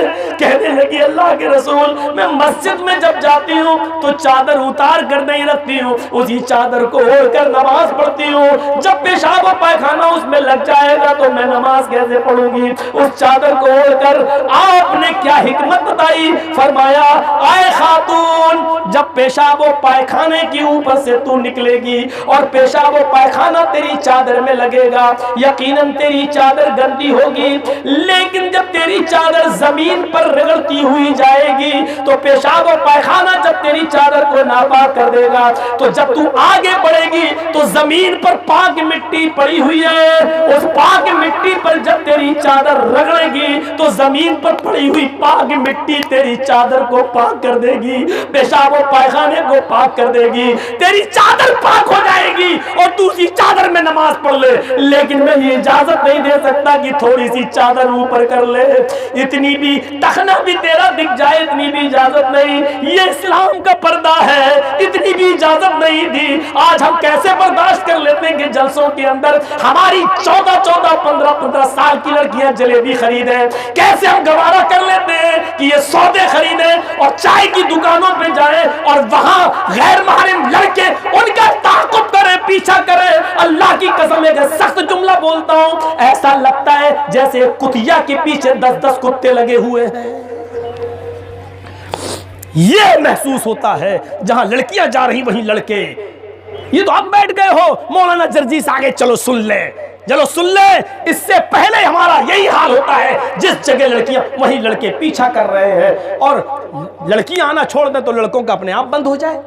कहने लगी, अल्लाह के रसूल, मैं मस्जिद में जब जाती हूँ तो चादर उतार कर नहीं रखती हूँ, उसी चादर को ओढ़कर नमाज पढ़ती हूँ। जब पेशाब और पायखाना उसमें लग जाएगा तो मैं नमाज कैसे पढ़ूंगी उस चादर को ओढ़कर? आपने क्या हिकमत बताई? फरमाया, आए खातून, जब पेशाब और पायखाने के ऊपर से तू निकलेगी और पेशाब और पायखाना तेरी चादर में लगेगा, यकीनन तेरी चादर गंदी होगी, लेकिन जब तेरी चादर जमीन पर रगड़ती हुई जाएगी तो पेशाब और पायखाना जब तेरी चादर को नापाक कर देगा, तो जब तू आगे बढ़ेगी तो जमीन पर पाक मिट्टी पड़ी हुई है, उस पाक मिट्टी पर जब तेरी चादर रगड़ेगी तो जमीन पर पड़ी हुई पाक मिट्टी तेरी चादर को पाक कर देगी, पेशाब और पायखाने को पाक कर देगी, तेरी चादर पाक हो जाएगी और तू उसी चादर में नमाज पढ़ ले। लेकिन मैं ये इजाजत नहीं दे सकता कि थोड़ी सी चादर ऊपर कर ले, इतनी भी टखना भी तेरा दिख जाए, इतनी भी इजाजत नहीं। ये इस्लाम का पर्दा है, इतनी भी इजाजत नहीं दी। आज हम कैसे बर्दाश्त कर लेते हैं कि जलसों के अंदर हमारी 14-14, 15-15 साल की लड़कियां जलेबी खरीदे, कैसे हम गवारा कर लेते हैं कि ये सौदे खरीदे और चाय की दुकानों पे जाए और वहां गैर महरम लड़के उनका ताक़ुब करे, पीछा करे। अल्लाह की कसम एक सख्त जुमला बोलता हूं, ऐसा लगता है जैसे कुतिया के पीछे 10-10 कुत्ते लगे हुए हैं। ये महसूस होता है जहां लड़कियां जा रही वहीं लड़के। ये तो आप बैठ गए हो मौलाना जर्जीस, आगे चलो सुन ले, चलो सुन ले। इससे पहले हमारा यही हाल होता है, जिस जगह लड़कियां वहीं लड़के पीछा कर रहे हैं, और लड़कियां आना छोड़ दें तो लड़कों का अपने आप बंद हो जाए।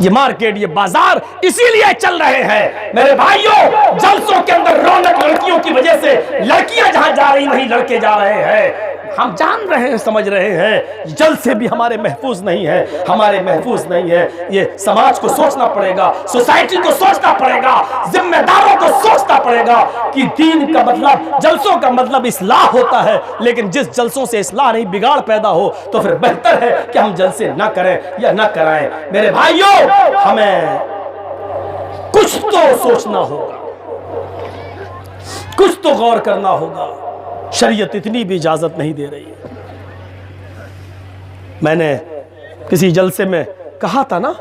ये मार्केट, ये बाजार इसीलिए चल रहे हैं मेरे भाइयों। जलसों के अंदर रौनक लड़कियों की वजह से, लड़कियां जहां जा रही वहीं लड़के जा रहे हैं। हम जान रहे हैं, समझ रहे हैं, जलसे भी हमारे महफूज नहीं है, हमारे महफूज नहीं है। ये समाज को सोचना पड़ेगा, सोसाइटी को सोचना पड़ेगा, जिम्मेदारों को सोचना पड़ेगा कि दीन का मतलब, जलसों का मतलब इस्लाह होता है, लेकिन जिस जलसों से इस्लाह नहीं बिगाड़ पैदा हो तो फिर बेहतर है कि हम जलसे ना करें या ना कराएं। मेरे भाइयों, हमें कुछ तो सोचना होगा, कुछ तो गौर करना होगा। शरीयत इतनी भी इजाजत नहीं दे रही है। मैंने किसी जलसे में कहा था ना,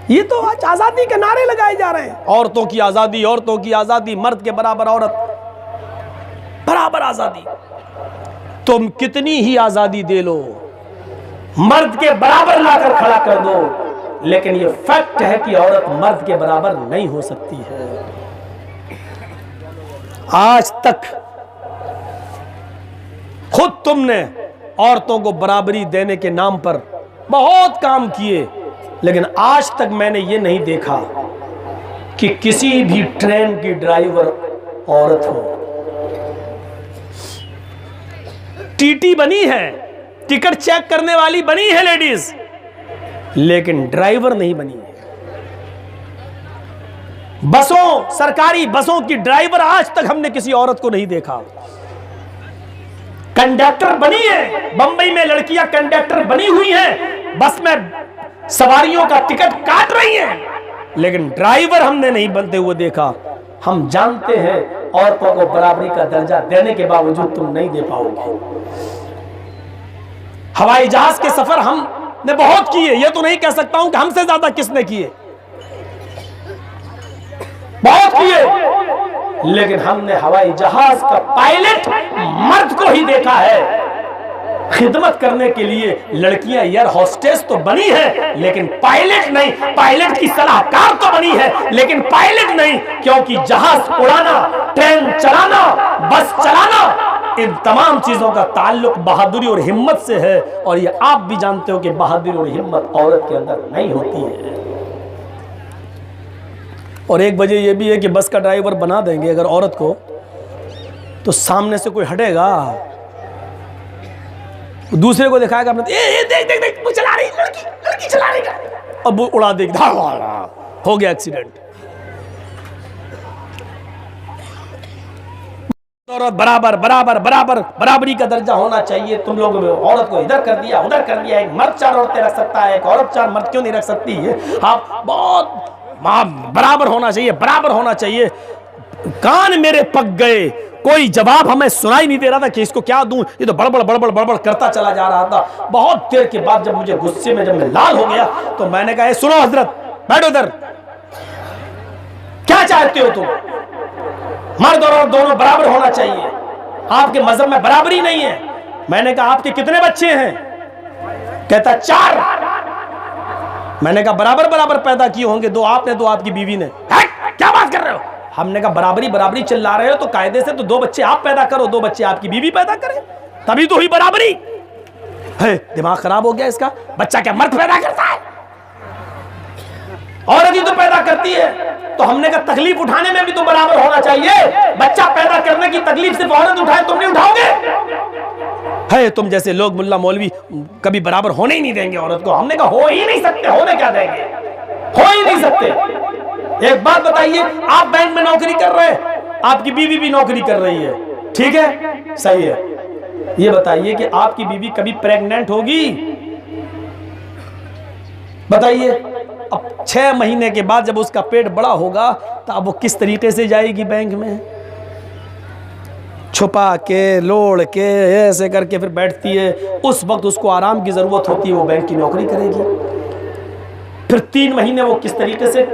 ये तो आज आजादी के नारे लगाए जा रहे हैं, औरतों की आजादी, औरतों की आजादी, मर्द के बराबर औरत, बराबर आजादी। तुम कितनी ही आजादी दे लो, मर्द के बराबर लाकर खड़ा कर दो, लेकिन ये फैक्ट है कि औरत मर्द के बराबर नहीं हो सकती है। आज तक खुद तुमने औरतों को बराबरी देने के नाम पर बहुत काम किए, लेकिन आज तक मैंने ये नहीं देखा कि किसी भी ट्रेन की ड्राइवर औरत हो। टीटी बनी है, टिकट चेक करने वाली बनी है लेडीज, लेकिन ड्राइवर नहीं बनी है। बसों, सरकारी बसों की ड्राइवर आज तक हमने किसी औरत को नहीं देखा। कंडक्टर बनी है, बंबई में लड़कियां कंडक्टर बनी हुई हैं, बस में सवारियों का टिकट काट रही हैं, लेकिन ड्राइवर हमने नहीं बनते हुए देखा। हम जानते हैं औरतों को बराबरी का दर्जा देने के बावजूद तुम नहीं दे पाओगे। हवाई जहाज के सफर हमने बहुत किए, ये तो नहीं कह सकता हूं कि हमसे ज्यादा किसने किए, बहुत किए, लेकिन हमने हवाई जहाज का पायलट मर्द को ही देखा है। खिदमत करने के लिए लड़कियां एयर होस्टेस तो बनी है, लेकिन पायलट नहीं। पायलट की सलाहकार तो बनी है, लेकिन पायलट नहीं, क्योंकि जहाज उड़ाना, ट्रेन चलाना, बस चलाना, इन तमाम चीजों का ताल्लुक बहादुरी और हिम्मत से है। और ये आप भी जानते हो कि बहादुरी और हिम्मत औरत के अंदर नहीं होती है। और एक वजह यह भी है कि बस का ड्राइवर बना देंगे अगर औरत को, तो सामने से कोई हटेगा, दूसरे को दिखाएगा अपने, ए देख देख देख वो चला रही लड़की, लड़की चला रही, अब वो उड़ा देगी, हो गया एक्सीडेंट। औरत बराबर बराबर बराबर बराबरी का दर्जा होना चाहिए। तुम लोग औरत को इधर कर दिया, उधर कर दिया, एक मर्द 4 औरतें रख सकता है, एक औरत 4 मर्द क्यों नहीं रख सकती है? आप बहुत बराबर होना चाहिए, बराबर होना चाहिए। कान मेरे पक गए, कोई जवाब हमें सुनाई नहीं दे रहा था कि इसको क्या दूं। ये तो बड़बड़ बड़बड़ बड़बड़ करता चला जा रहा था। बहुत देर के बाद जब मुझे गुस्से में, जब मैं लाल हो गया, तो मैंने कहा, सुनो हजरत, बैठो इधर, क्या चाहते हो तुम? मर्द और औरत दोनों बराबर होना चाहिए, आपके मजहब में बराबरी नहीं है। मैंने कहा, आपके कितने बच्चे हैं? कहता 4। मैंने कहा, बराबर बराबर पैदा किए होंगे, 2 आपने, 2 आपकी बीवी ने। क्या बात कर रहे हो? हमने कहा बराबरी बराबरी चिल्ला रहे हो तो कायदे से तो 2 बच्चे आप पैदा करो, 2 बच्चे आपकी बीवी पैदा करे, तभी तो हुई बराबरी है। दिमाग खराब हो गया इसका। बच्चा क्या मर्द पैदा करता है? औरत ही तो पैदा करती है। तो हमने कहा तकलीफ उठाने में भी तो बराबर होना चाहिए। बच्चा पैदा करने की तकलीफ सिर्फ औरत उठाए, तुम नहीं उठाओगे? है तुम जैसे लोग मुल्ला मौलवी कभी बराबर होने ही नहीं देंगे औरत को। हमने कहा हो ही नहीं सकते, होने क्या देंगे, हो ही नहीं सकते। एक बात बताइए, आप बैंक में नौकरी कर रहे हैं, आपकी बीवी भी नौकरी कर रही है, ठीक है, सही है। ये बताइए कि आपकी बीवी कभी प्रेग्नेंट होगी? बताइए। अब 6 महीने के बाद जब उसका पेट बड़ा होगा तो अब वो किस तरीके से जाएगी बैंक में? छुपा के लोड़ के ऐसे करके फिर बैठती है। उस वक्त उसको आराम की जरूरत होती है, वो बैंक की नौकरी करेगी। फिर 3 महीने वो किस तरीके से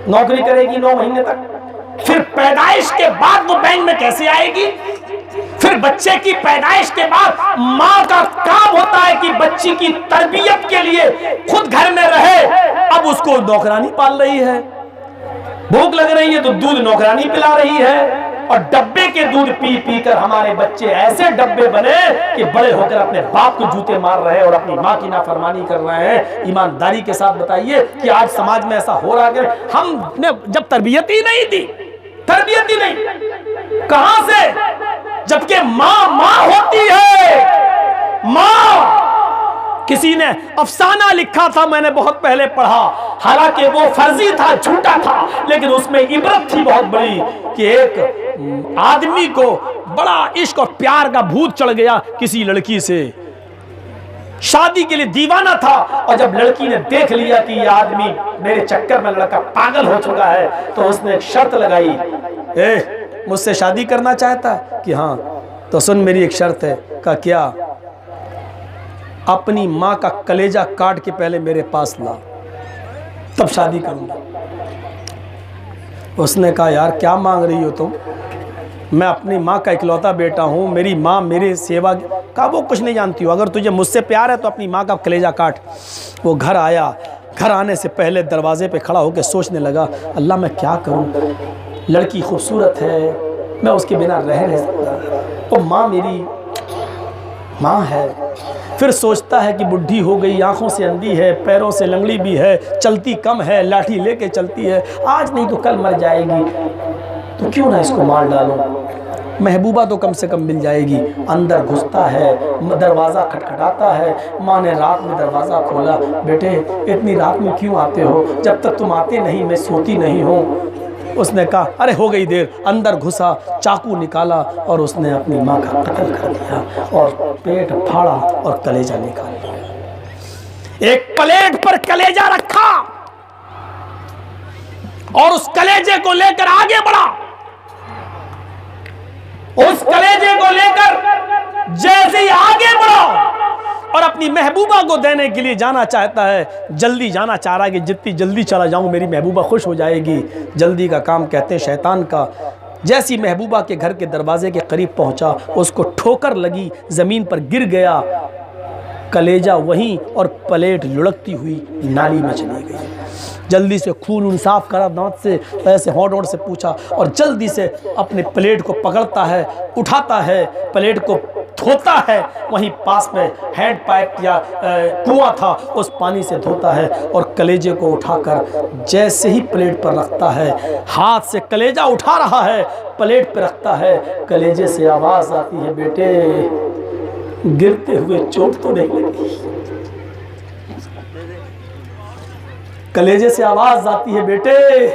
नौकरी करेगी, 9 महीने तक। फिर पैदाइश के बाद वो बैंक में कैसे आएगी? फिर बच्चे की पैदाइश के बाद माँ का काम होता है कि बच्ची की तरबियत के लिए खुद घर में रहे। अब उसको नौकरानी पाल रही है, भूख लग रही है तो दूध नौकरानी पिला रही है। और डब्बे के दूध पी पी कर हमारे बच्चे ऐसे डब्बे बने कि बड़े होकर अपने बाप को जूते मार रहे हैं और अपनी माँ की नाफरमानी कर रहे हैं। ईमानदारी के साथ बताइए कि आज समाज में ऐसा हो रहा है। हमने जब तरबियत ही नहीं दी, तरबियत ही नहीं, कहां से? जबकि माँ होती है। माँ, किसी ने अफसाना लिखा था, मैंने बहुत पहले पढ़ा, हालांकि वो फर्जी था, झूठा था, लेकिन उसमें इबरत थी बहुत बड़ी कि एक आदमी को बड़ा इश्क और प्यार का भूत चढ़ गया किसी लड़की से, शादी के लिए दीवाना था। और जब लड़की ने देख लिया कि यह आदमी मेरे चक्कर में लड़का पागल हो चुका है, तो उसने एक शर्त लगाई, मुझसे शादी करना चाहता कि हाँ, तो सुन मेरी एक शर्त है। का क्या? अपनी माँ का कलेजा काट के पहले मेरे पास ला, तब शादी करूंगा। उसने कहा यार क्या मांग रही हो तुम? मैं अपनी माँ का इकलौता बेटा हूँ, मेरी माँ मेरे सेवा का वो कुछ नहीं जानती हो। अगर तुझे मुझसे प्यार है तो अपनी माँ का कलेजा काट। वो घर आया, घर आने से पहले दरवाजे पे खड़ा होकर सोचने लगा, अल्लाह मैं क्या करूँ, लड़की खूबसूरत है, मैं उसके बिना रह नहीं सकता, वो माँ मेरी माँ है। फिर सोचता है कि बुढ़ी हो गई, आंखों से अंधी है, पैरों से लंगड़ी भी है, चलती कम है, लाठी लेके चलती है, आज नहीं तो कल मर जाएगी, तो क्यों ना इसको मार डालूं, महबूबा तो कम से कम मिल जाएगी। अंदर घुसता है, दरवाज़ा खटखटाता है। माँ ने रात में दरवाज़ा खोला, बेटे इतनी रात में क्यों आते हो? जब तक तुम आते नहीं मैं सोती नहीं हूँ। उसने कहा अरे हो गई देर। अंदर घुसा, चाकू निकाला और उसने अपनी माँ का कत्ल कर दिया और पेट फाड़ा और कलेजा निकाल लिया। एक प्लेट पर कलेजा रखा और उस कलेजे को लेकर आगे बढ़ा। उस कलेजे को लेकर जैसे ही आगे बढ़ा और अपनी महबूबा को देने के लिए जाना चाहता है, जल्दी जाना चाह रहा है कि जितनी जल्दी चला जाऊं मेरी महबूबा खुश हो जाएगी। जल्दी का काम कहते हैं शैतान का। जैसी महबूबा के घर के दरवाजे के करीब पहुंचा, उसको ठोकर लगी, जमीन पर गिर गया, कलेजा वहीं और प्लेट लुढ़कती हुई नाली में चली गई। जल्दी से खून साफ करा दांत से, ऐसे होंठ से पूछा और जल्दी से अपने प्लेट को पकड़ता है, उठाता है, प्लेट को धोता है, वहीं पास में हैंड पाइप या कुआं था उस पानी से धोता है और कलेजे को उठाकर जैसे ही प्लेट पर रखता है, हाथ से कलेजा उठा रहा है, प्लेट पर रखता है, कलेजे से आवाज़ आती है, बेटे गिरते हुए चोट तो नहीं लगी? कलेजे से आवाज आती है, बेटे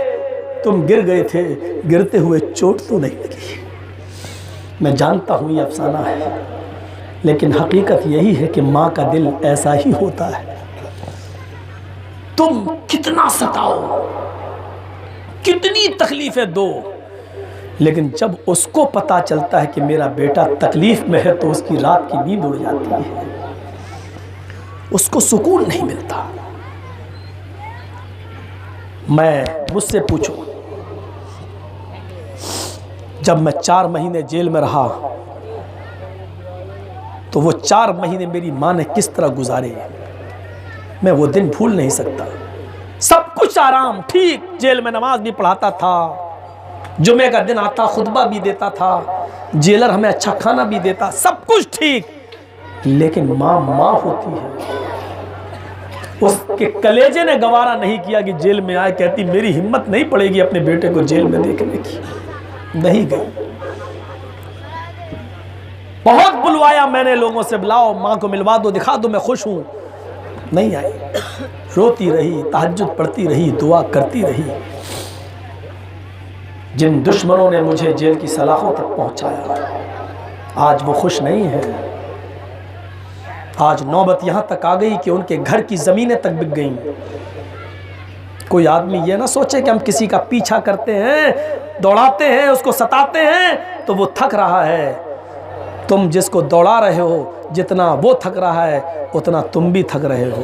तुम गिर गए थे, गिरते हुए चोट तो नहीं लगी? मैं जानता हूं ये अफसाना है, लेकिन हकीकत यही है कि माँ का दिल ऐसा ही होता है। तुम कितना सताओ, कितनी तकलीफें दो, लेकिन जब उसको पता चलता है कि मेरा बेटा तकलीफ में है तो उसकी रात की नींद उड़ जाती है, उसको सुकून नहीं मिलता। मुझसे पूछो, जब मैं 4 महीने जेल में रहा तो वो 4 महीने मेरी माँ ने किस तरह गुजारे, मैं वो दिन भूल नहीं सकता। सब कुछ आराम ठीक, जेल में नमाज भी पढ़ाता था, जुमे का दिन आता, खुतबा भी देता था, जेलर हमें अच्छा खाना भी देता, सब कुछ ठीक, लेकिन माँ माँ होती है। उसके कलेजे ने गवारा नहीं किया कि जेल में आए। कहती मेरी हिम्मत नहीं पड़ेगी अपने बेटे को जेल में देखने की, नहीं गई। बहुत बुलवाया मैंने लोगों से, बुलाओ माँ को मिलवा दो, दिखा दो मैं खुश हूं, नहीं आई। रोती रही, तहज्जुद पढ़ती रही, दुआ करती रही। जिन दुश्मनों ने मुझे जेल की सलाखों तक पहुंचाया, आज वो खुश नहीं है। आज नौबत यहां तक आ गई कि उनके घर की जमीनें तक बिक गईं। कोई आदमी ये ना सोचे कि हम किसी का पीछा करते हैं, दौड़ाते हैं, उसको सताते हैं तो वो थक रहा है। तुम जिसको दौड़ा रहे हो, जितना वो थक रहा है उतना तुम भी थक रहे हो।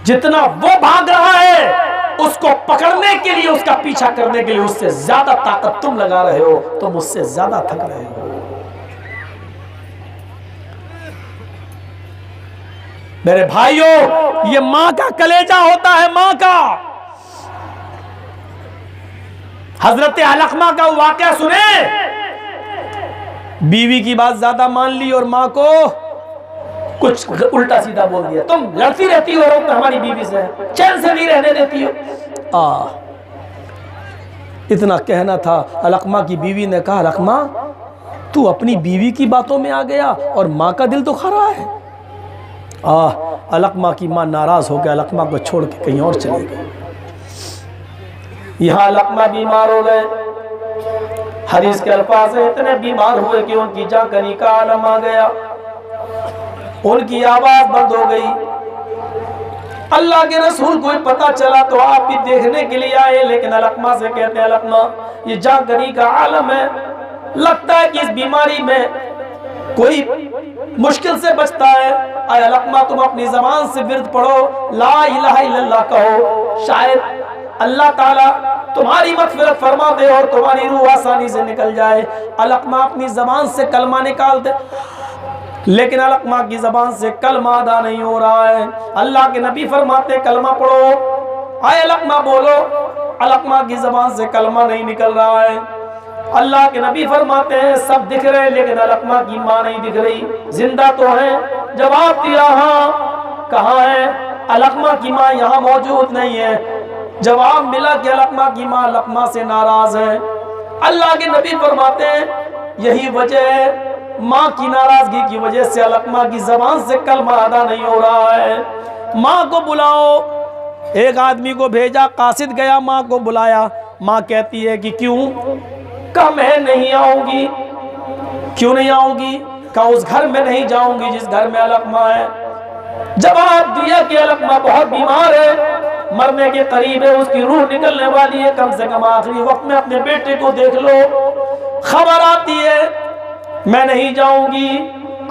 जितना वो भाग रहा है उसको पकड़ने के लिए, उसका पीछा करने के लिए, उससे ज्यादा ताकत तुम लगा रहे हो, तुम उससे ज्यादा थक रहे हो। मेरे भाइयों, ये मां का कलेजा होता है, मां का। हजरत अलकमा का वाकया सुने, बीवी की बात ज्यादा मान ली और मां को कुछ उल्टा सीधा बोल दिया। तुम लड़ती रहती हो हमारी बीवी से, चैन से नहीं रहने देती हो। इतना कहना था। अलकमा की बीवी ने कहा, अलकमा तू अपनी बीवी की बातों में आ गया और मां का दिल दुखा रहा है। अलकमा की मां नाराज हो गया, अलकमा को छोड़ के कहीं और चले गए। यहां अलकमा बीमार हो गए। हदीस के अल्फाज से इतने बीमार हुए कि उनकी जागनी का आलम आ गया, उनकी आवाज बंद हो गई। अल्लाह के रसूल को पता चला तो आप भी देखने के लिए आए, लेकिन अलकमा से कहते हैं, अलकमा ये जागनी का आलम है, लगता है कि इस बीमारी में कोई मुश्किल से बचता है। आए अलकमा तुम अपनी जबान से विर्द पढ़ो, ला इलाहा इल्लल्लाह कहो, शायद अल्लाह ताला तुम्हारी मग़फ़िरत फरमा दे और तुम्हारी रूह आसानी से निकल जाए। अलकमा अपनी जबान से कलमा निकाल दे, लेकिन अलकमा की जबान से कलमा अदा नहीं हो रहा है। अल्लाह के नबी फरमाते कलमा पढ़ो, आए अलकमा बोलो, अलकमा की जबान से कलमा नहीं निकल रहा है। अल्लाह के नबी फरमाते हैं सब दिख रहे हैं लेकिन अलकमा की मां नहीं दिख रही, जिंदा तो है। जवाब दिया हाँ, कहाँ है? अलकमा की मां यहाँ मौजूद नहीं है। जवाब मिला कि अलकमा की मां अलकमा से नाराज है। अल्लाह के नबी फरमाते हैं यही वजह है, माँ की नाराजगी की वजह से अलकमा की जबान से कलमा अदा नहीं हो रहा है। माँ को बुलाओ। एक आदमी को भेजा, कासिद गया, माँ को बुलाया। माँ कहती है कि क्यों? कहा मैं नहीं आऊंगी। क्यों नहीं आऊंगी? कहा उस घर में नहीं जाऊंगी जिस घर में अलकमा है। जवाब दिया कि अलकमा बहुत बीमार है, मरने के करीब है, उसकी रूह निकलने वाली है, कम से कम आखिरी वक्त में अपने बेटे को देख लो। खबर आती है मैं नहीं जाऊंगी,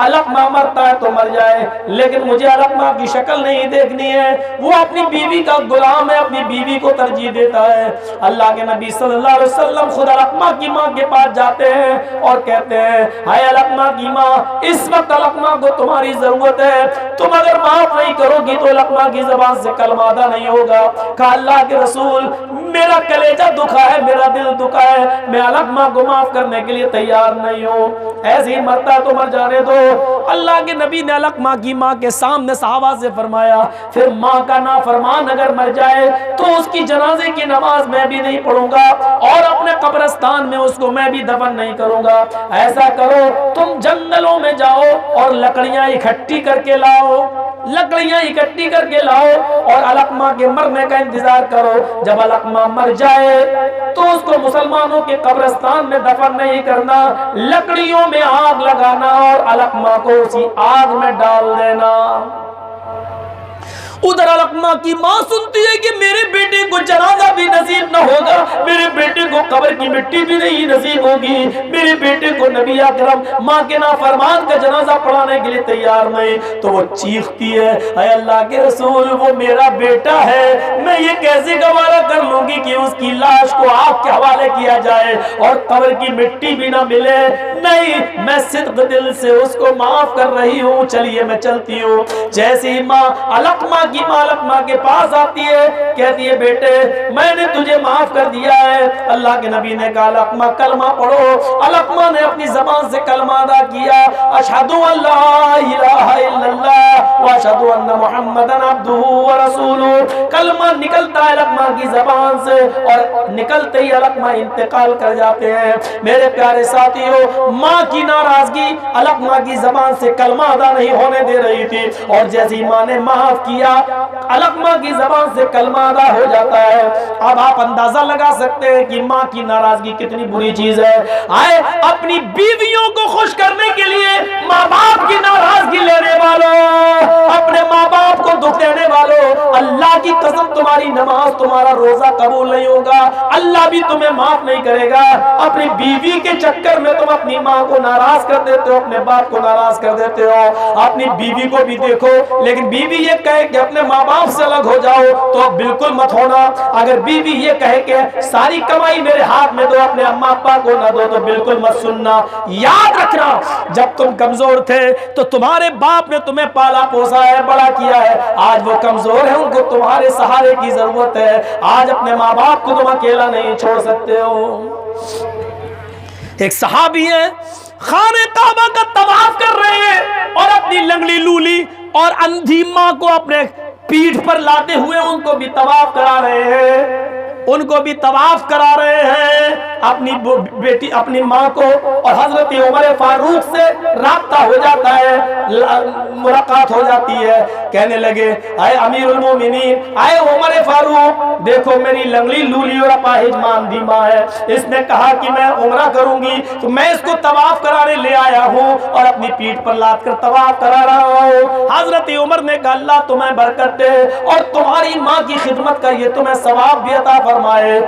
अलकमा मरता है तो मर जाए, लेकिन मुझे अलकमा की शक्ल नहीं देखनी है। वो अपनी बीवी का गुलाम है, अपनी बीवी को तरजीह देता है। अल्लाह के नबी सल्लल्लाहु अलैहि वसल्लम खुद अलकमा की माँ के पास जाते हैं और कहते हैं हाय अलकमा की माँ, इस वक्त अलकमा को तुम्हारी जरूरत है, तुम अगर माफ नहीं करोगी तो अलकमा की जबान से कलमा अदा नहीं होगा। कहा अल्लाह के रसूल मेरा कलेजा दुखा है, मेरा दिल दुखा है, मैं अलकमा को माफ करने के लिए तैयार नहीं हूँ, ऐसे ही मरता तो मर जाने दो। अल्लाह के नबी ने अलकमा की माँ के सामने सहाबा से फरमाया फिर माँ का नाफरमान अगर मर जाए तो उसकी जनाजे की नमाज मैं भी नहीं पढ़ूंगा और अपने कब्रिस्तान में उसको मैं भी दफन नहीं करूंगा। ऐसा करो तुम जंगलों में जाओ और लकड़ियां इकट्ठी करके लाओ, लकड़ियां इकट्ठी करके लाओ और अलकमा के मरने का इंतजार करो। जब अलकमा मर जाए तो उसको मुसलमानों के कब्रिस्तान में दफन नहीं करना, लकड़ियों में आग लगाना और अलकमा को उसी आग में डाल देना। उधर अलकमा की मां सुनती है कि मेरे बेटे को जनाजा भी नसीब न होगा, मेरे बेटे को कब्र की मिट्टी भी नहीं नसीब होगी, मेरे बेटे को नबी अकरम मां के नाफरमान का जनाजा पढ़ाने के लिए तैयार नहीं। तो वो चीखती है ऐ अल्लाह के रसूल वो मेरा बेटा है, मैं ये कैसे गवारा कर लूंगी कि उसकी लाश को आग के हवाले किया जाए और कब्र की मिट्टी भी ना मिले। नहीं, मैं सिद्क दिल से उसको माफ कर रही हूँ, चलिए मैं चलती हूँ। जैसे ही माँ अलकमा की माँ लकमा के पास आती है, कहती है बेटे मैंने तुझे माफ कर दिया है। अल्लाह के नबी ने कहा लकमा कलमा पढ़ो। लकमा ने अपनी जबान से कलमा अदा किया, अशहदु अल्ला इलाहा इल्लल्लाह व अशहदु अन्ना मुहम्मदन अब्दुहु व रसूलुहु। कलमा निकलता है लकमा की जबान से और निकलते ही लकमा इंतकाल कर जाते हैं। मेरे प्यारे साथियों, माँ की नाराजगी लकमा की जबान से कलमा अदा नहीं होने दे रही थी, और जैसी माँ ने माफ किया लकमा की जबान से कलमा अदा हो जाता है। अब आप अंदाजा लगा सकते हैं कि माँ की नाराजगी कितनी बुरी चीज है। आए अपनी बीवियों को खुश करने के लिए माँ बाप की नाराजगी लेने वालों, अपने माँ बाप को दुख देने वालों, अल्लाह की कसम तुम्हारी नमाज तुम्हारा रोजा कबूल नहीं होगा, अल्लाह भी तुम्हें माफ नहीं करेगा। अपनी बीवी के चक्कर में तुम अपनी माँ को नाराज कर देते हो, अपने बाप को नाराज कर देते हो। अपनी बीवी को भी देखो, लेकिन बीवी ये कहे कि अपने माँ बाप से अलग हो जाओ तो बिल्कुल मत होना। अगर बीवी ये कहे कि सारी कमाई मेरे हाथ में दो, अपने अम्मा अब्बा को ना दो, तो बिल्कुल मत सुनना। याद रखना, जब तुम कमजोर थे तो तुम्हारे बाप ने तुम्हें पाला पोसा है, बड़ा किया है। आज वो कमजोर है, उनको तुम्हारे सहारे की जरूरत है। आज अपने माँ बाप को तुम अकेला नहीं छोड़ सकते हो। एक सहाबी है, खाने काबा का तवाफ कर रहे हैं और अपनी लंगड़ी लूली और अंधी माँ को अपने पीठ पर लाते हुए उनको भी तवाफ करा रहे हैं, उनको भी तवाफ करा रहे हैं। अपनी बेटी अपनी माँ को और हजरत उमर फारूक से राब्ता हो जाता है, मुलाकात हो जाती है। कहने लगे आए अमीरुल मोमिनीन, आए उमर फारूक, देखो मेरी लंगड़ी लूली और अपाहिज मांदी माँ है, इसने कहा कि मैं उम्रा करूंगी तो मैं इसको तवाफ कराने ले आया हूँ और अपनी पीठ पर लाद कर तवाफ करा रहा हूँ। हजरत उमर ने कहा अल्लाह तुम्हें बरकत दे और तुम्हारी माँ की खिदमत का ये तुम्हें सवाब भी अता फरमाए।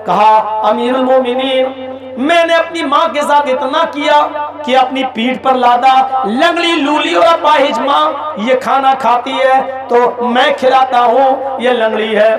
कहा अमीरुल मोमिनीन, मैंने अपनी माँ के साथ इतना किया कि अपनी पीठ पर लादा, लंगड़ी लूली और अपाहिज माँ ये खाना खाती है तो मैं खिलाता हूँ, ये लंगड़ी है,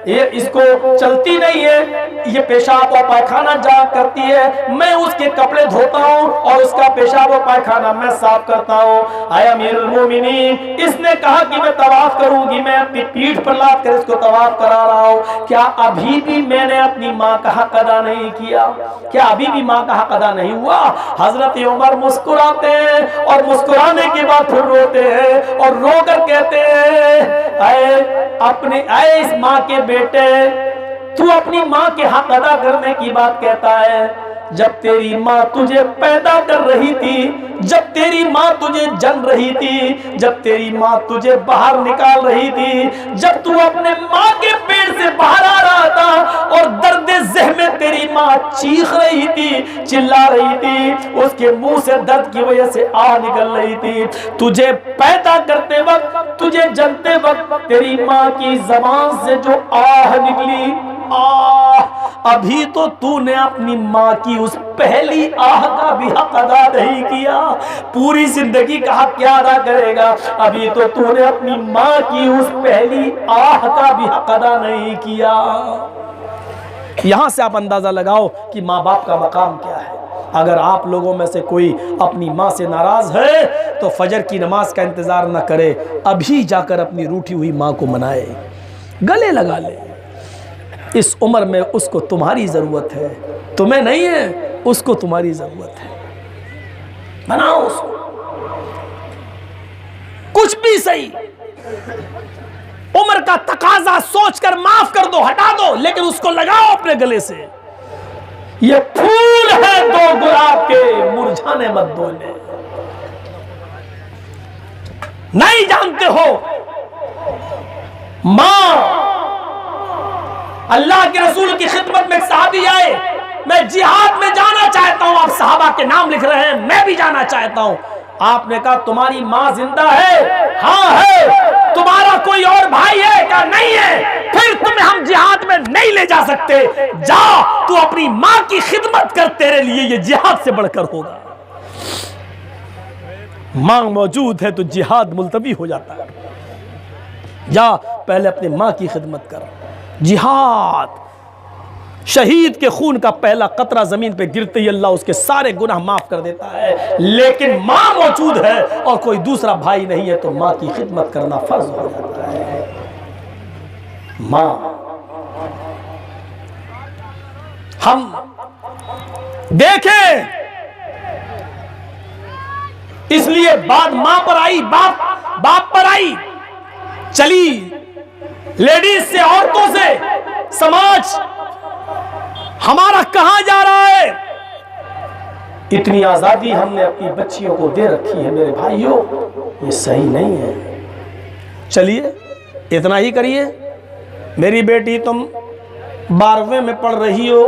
ये इसको चलती नहीं है, ये पेशाब और पायखाना जा करती है, मैं उसके कपड़े धोता हूँ और उसका पेशाब और पायखाना मैं साफ करता हूँ। आया अमीरुल मोमिनीन, इसने कहा कि मैं तवाफ करूंगी, मैं अपनी पीठ पर लाद कर इसको तवाफ करा रहा हूँ, क्या अभी भी मैंने अपनी माँ का हक अदा नहीं किया? क्या अभी भी माँ का हक अदा नहीं हुआ? हजरत उमर मुस्कुराते हैं और मुस्कुराने के बाद फिर रोते हैं और रो कर कहते हैं आए इस माँ के बेटे, तू अपनी माँ के हक अदा करने की बात कहता है। जब तेरी माँ तुझे पैदा कर रही थी, जब तेरी माँ तुझे जन रही थी, जब तेरी माँ तुझे बाहर निकाल रही थी, जब तू अपने माँ के पेट से बाहर आ रहा था और दर्द ज़ह में तेरी माँ चीख रही थी, चिल्ला रही थी, उसके मुंह से दर्द की वजह से आह निकल रही थी, तुझे पैदा करते वक्त, तुझे जनते वक्त तेरी माँ की जबान से जो आह निकली, अभी तो तूने अपनी माँ की उस पहली आह का भी हक अदा नहीं किया, पूरी जिंदगी का हक क्या अदा करेगा? अभी तो तूने अपनी माँ की उस पहली आह का भी हक अदा नहीं किया। यहां से आप अंदाजा लगाओ कि माँ बाप का मकाम क्या है। अगर आप लोगों में से कोई अपनी माँ से नाराज है तो फजर की नमाज का इंतजार न करे, अभी जाकर अपनी रूठी हुई माँ को मनाए, गले लगा ले। इस उम्र में उसको तुम्हारी जरूरत है, तुम्हें नहीं है, उसको तुम्हारी जरूरत है, बनाओ उसको, कुछ भी सही। उम्र का तकाजा सोचकर माफ कर दो, हटा दो, लेकिन उसको लगाओ अपने गले से। ये फूल है दो गुलाब के, मुरझाने मत बोले। नहीं जानते हो मां, अल्लाह के रसूल की खिदमत में एक सहाबी आए, मैं जिहाद में जाना चाहता हूं, आप सहाबा के नाम लिख रहे हैं, मैं भी जाना चाहता हूं। आपने कहा तुम्हारी मां जिंदा है? हाँ है। तुम्हारा कोई और भाई है? क्या नहीं है? फिर तुम्हें हम जिहाद में नहीं ले जा सकते, जा तू अपनी मां की खिदमत कर, तेरे लिए ये जिहाद से बढ़कर होगा। मां मौजूद है तो जिहाद मुलतवी हो जाता है। जा पहले अपनी मां की खिदमत कर। जिहाद, शहीद के खून का पहला कतरा जमीन पे गिरते ही अल्लाह उसके सारे गुनाह माफ कर देता है। लेकिन मां मौजूद है और कोई दूसरा भाई नहीं है तो मां की खिदमत करना फर्ज हो जाता है। मां। हम देखें, इसलिए बात मां पर आई, बाप पर आई, चली लेडीज से, औरतों से। समाज हमारा कहां जा रहा है? इतनी आजादी हमने अपनी बच्चियों को दे रखी है मेरे भाइयों, ये सही नहीं है। चलिए इतना ही करिए। मेरी बेटी तुम 12वीं में पढ़ रही हो,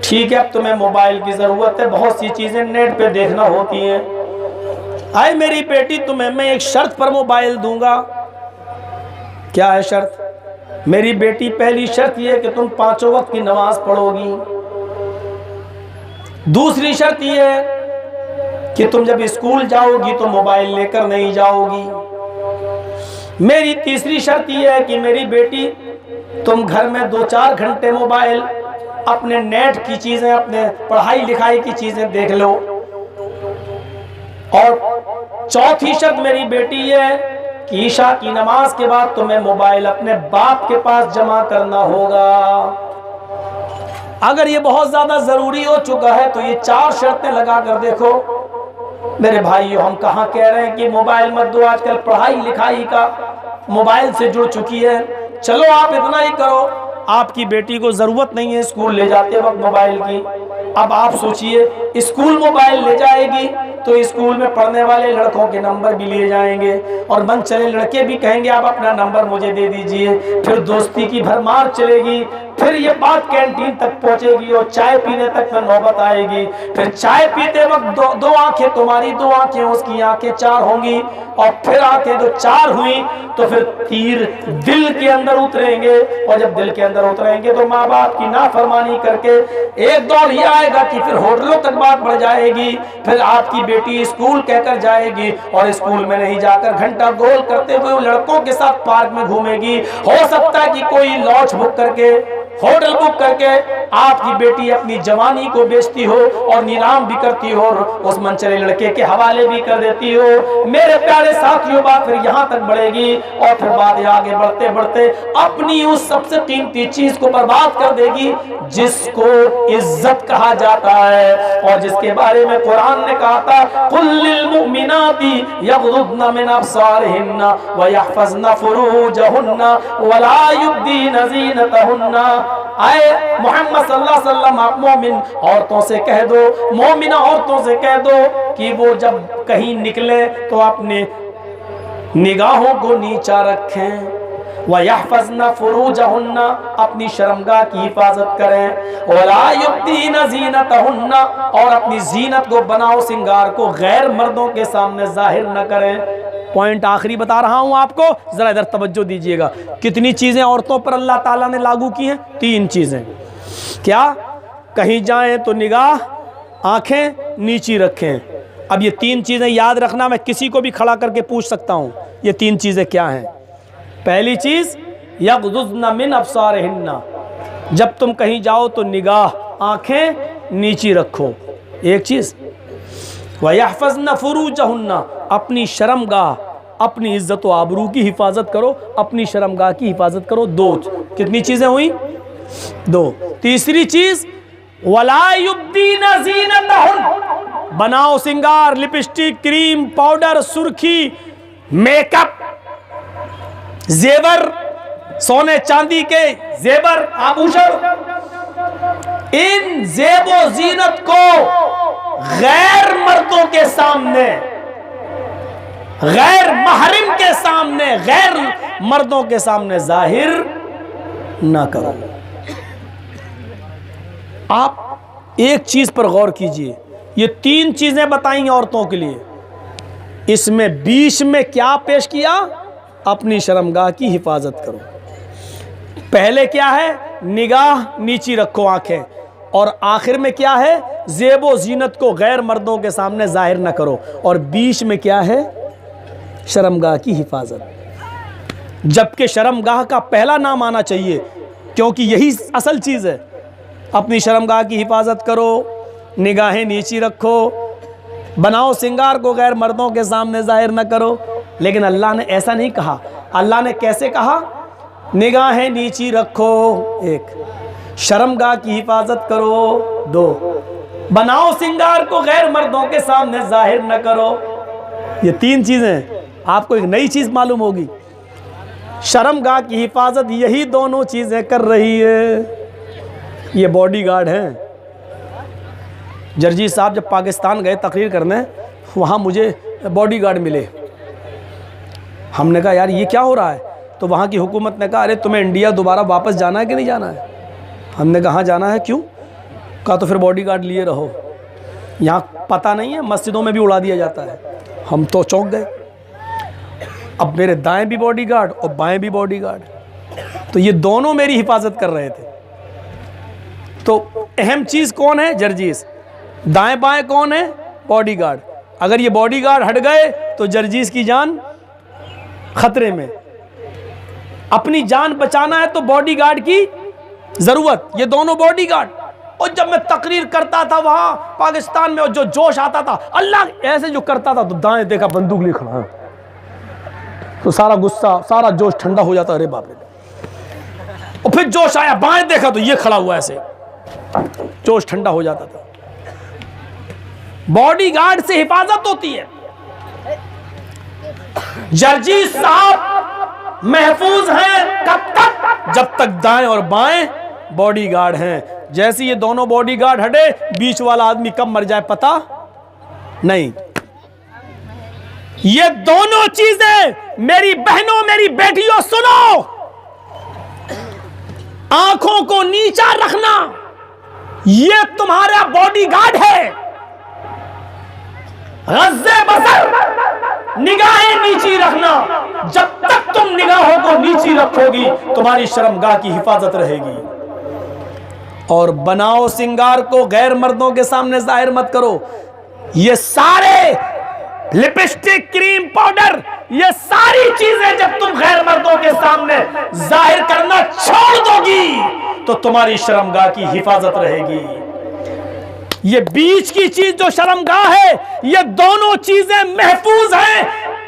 ठीक है, अब तुम्हें मोबाइल की जरूरत है, बहुत सी चीजें नेट पे देखना होती हैं। आए मेरी बेटी, तुम्हें मैं एक शर्त पर मोबाइल दूंगा। क्या है शर्त? मेरी बेटी, पहली शर्त यह कि तुम 5 वक्त की नमाज पढ़ोगी। दूसरी शर्त यह है कि तुम जब स्कूल जाओगी तो मोबाइल लेकर नहीं जाओगी। मेरी तीसरी शर्त यह है कि मेरी बेटी, तुम घर में 2-4 घंटे मोबाइल, अपने नेट की चीजें, अपने पढ़ाई लिखाई की चीजें देख लो। और चौथी शर्त मेरी बेटी यह है कि ईशा की नमाज के बाद तुम्हें मोबाइल अपने बाप के पास जमा करना होगा। अगर ये बहुत ज्यादा जरूरी हो चुका है तो ये 4 शर्तें लगा कर देखो। मेरे भाइयों, हम कहां कह रहे हैं कि मोबाइल मत दो, आजकल पढ़ाई लिखाई का मोबाइल से जुड़ चुकी है। चलो आप इतना ही करो, आपकी बेटी को जरूरत नहीं है स्कूल ले जाते वक्त मोबाइल की। अब आप सोचिए, स्कूल मोबाइल ले जाएगी तो स्कूल में पढ़ने वाले लड़कों के नंबर भी लिए जाएंगे, और मन चले लड़के भी कहेंगे आप अपना नंबर मुझे दे दीजिए। फिर दोस्ती की भरमार चलेगी, फिर ये बात कैंटीन तक पहुंचेगी और चाय पीने तक में नौबत आएगी। फिर चाय पीते वक्त दो आंखें तुम्हारी, 2 आंखें उसकी, आंखें 4 होंगी, और फिर आंखें जो 4 हुई तो फिर तीर दिल के अंदर उतरेंगे, और जब दिल के अंदर उतरेंगे तो माँ बाप की नाफरमानी करके एक दौर ये आएगा कि फिर होटलों तक बात बढ़ जाएगी। फिर आपकी बेटी स्कूल कहकर जाएगी और स्कूल में नहीं जाकर घंटा गोल करते हुए लड़कों के साथ पार्क में घूमेगी। हो सकता है कि कोई लॉज बुक करके, होटल बुक करके आपकी बेटी अपनी जवानी को बेचती हो और नीलाम भी करती हो, और उस मनचले लड़के के हवाले भी कर देती हो। मेरे प्यारे साथियों, बात फिर यहाँ तक बढ़ेगी और फिर बात आगे बढ़ते बढ़ते अपनी उस सबसे कीमती चीज को बर्बाद कर देगी जिसको इज्जत कहा जाता है, और जिसके बारे में कुरान ने कहा था, कुल्लिल मुमिनाती यग़ुद्दन मिन अब्सारिहिन्ना व यहफ़ज़न फ़ुरूजहुन्ना व ला युब्दीन ज़ीनतहुन्ना। आए मोहम्मद सल्लल्लाहु अलैहि वसल्लम, आप मोमिन औरतों से कह दो, मोमिना औरतों से कह दो कि वो जब कहीं निकले तो अपने निगाहों को नीचा रखें, वयहफ़ज़न फ़ुरूजहुन्ना, अपनी शर्मगाह की हिफाजत करें, वला युब्दीन ज़ीनतहुन्ना, और अपनी जीनत को, बनाओ सिंगार को गैर मर्दों के सामने जाहिर न करें। पॉइंट आखिरी बता रहा हूं आपको, जरा इधर तवज्जो दीजिएगा। कितनी चीजें औरतों पर अल्लाह ताला ने लागू की हैं? 3 चीजें। क्या? कहीं जाएं तो निगाह, आंखें नीची रखें। अब ये 3 चीजें याद रखना, मैं किसी को भी खड़ा करके पूछ सकता हूं ये 3 चीजें क्या हैं। पहली चीज, यग़ुद्दन मिन अब्सारिहिन्ना, जब तुम कहीं जाओ तो निगाह, आंखें नीची रखो, एक चीज। वयहफ़ज़न फ़ुरूजहुन्ना, अपनी शर्मगाह, अपनी इज्जत व आबरू की हिफाजत करो, अपनी शर्मगाह की हिफाजत करो। 2, कितनी चीजें हुई? 2। तीसरी चीज, वला युब्दीन ज़ीनतहुन, बनाओ सिंगार, लिपस्टिक, क्रीम, पाउडर, सुर्खी, मेकअप, जेवर, सोने चांदी के जेवर, आभूषण, इन जेबो जीनत को गैर मर्दों के सामने, गैर महरिम के सामने, गैर मर्दों के सामने जाहिर ना करो। आप एक चीज पर गौर कीजिए, ये 3 चीजें बताई औरतों के लिए, इसमें बीच में क्या पेश किया? अपनी शर्मगाह की हिफाजत करो। पहले क्या है? निगाह नीची रखो, आंखें, और आखिर में क्या है? ज़ेबो ज़ीनत को गैर मर्दों के सामने जाहिर न करो, और बीच में क्या है? शर्मगाह की हिफाजत। जबकि शर्मगाह का पहला नाम आना चाहिए, क्योंकि यही असल चीज़ है। अपनी शर्मगाह की हिफाजत करो, निगाहें नीची रखो, बनाओ सिंगार को गैर मर्दों के सामने जाहिर न करो। लेकिन अल्लाह ने ऐसा नहीं कहा। अल्लाह ने कैसे कहा? निगाहें नीची रखो, 1, शर्मगाह की हिफाजत करो, 2, बनाओ सिंगार को गैर मर्दों के सामने जाहिर न करो। ये 3 चीजें आपको एक नई चीज मालूम होगी। शर्मगाह की हिफाजत यही दोनों चीजें कर रही है। ये बॉडीगार्ड हैं। जर्जी साहब जब पाकिस्तान गए तकरीर करने, वहाँ मुझे बॉडीगार्ड मिले। हमने कहा यार ये क्या हो रहा है? तो वहाँ की हुकूमत ने कहा अरे तुम्हें इंडिया दोबारा वापस जाना है कि नहीं जाना है? हमने कहा हाँ जाना है। क्यों? कहा तो फिर बॉडीगार्ड लिए रहो। यहाँ पता नहीं है, मस्जिदों में भी उड़ा दिया जाता है। हम तो चौंक गए। अब मेरे दाएं भी बॉडीगार्ड और बाएं भी बॉडीगार्ड, तो ये दोनों मेरी हिफाजत कर रहे थे। तो अहम चीज़ कौन है? जर्जीस। दाएं बाएं कौन है? बॉडीगार्ड। अगर ये बॉडीगार्ड हट गए तो जर्जीस की जान खतरे में। अपनी जान बचाना है तो बॉडीगार्ड की ज़रूरत। ये दोनों बॉडीगार्ड। और जब मैं तकरीर करता था वहाँ पाकिस्तान में, और जो जोश आता था, अल्लाह ऐसे जो करता था, तो दाएं देखा बंदूक लिए खड़ा है, तो सारा गुस्सा, सारा जोश ठंडा हो जाता। अरे बाप रे। और फिर जोश आया, बाएं देखा तो ये खड़ा हुआ ऐसे, जोश ठंडा हो जाता था। बॉडीगार्ड से हिफाजत होती है। जर्जी साहब महफूज हैं कब तक? जब तक दाएं और बाएं बॉडीगार्ड हैं। जैसे ये दोनों बॉडीगार्ड हटे, बीच वाला आदमी कब मर जाए पता नहीं। ये दोनों चीजें मेरी बहनों, मेरी बेटियों सुनो, आंखों को नीचा रखना ये तुम्हारा बॉडीगार्ड है। गज़्ज़े बसर, निगाहें नीची रखना। जब तक तुम निगाहों को नीची रखोगी तुम्हारी शर्मगाह की हिफाजत रहेगी। और बनाओ सिंगार को गैर मर्दों के सामने जाहिर मत करो। ये सारे लिपस्टिक, क्रीम, पाउडर, ये सारी चीजें जब तुम गैर मर्दों के सामने जाहिर करना छोड़ दोगी तो तुम्हारी शर्मगाह की हिफाजत रहेगी। ये बीच की चीज जो शर्मगाह है, ये दोनों चीजें महफूज हैं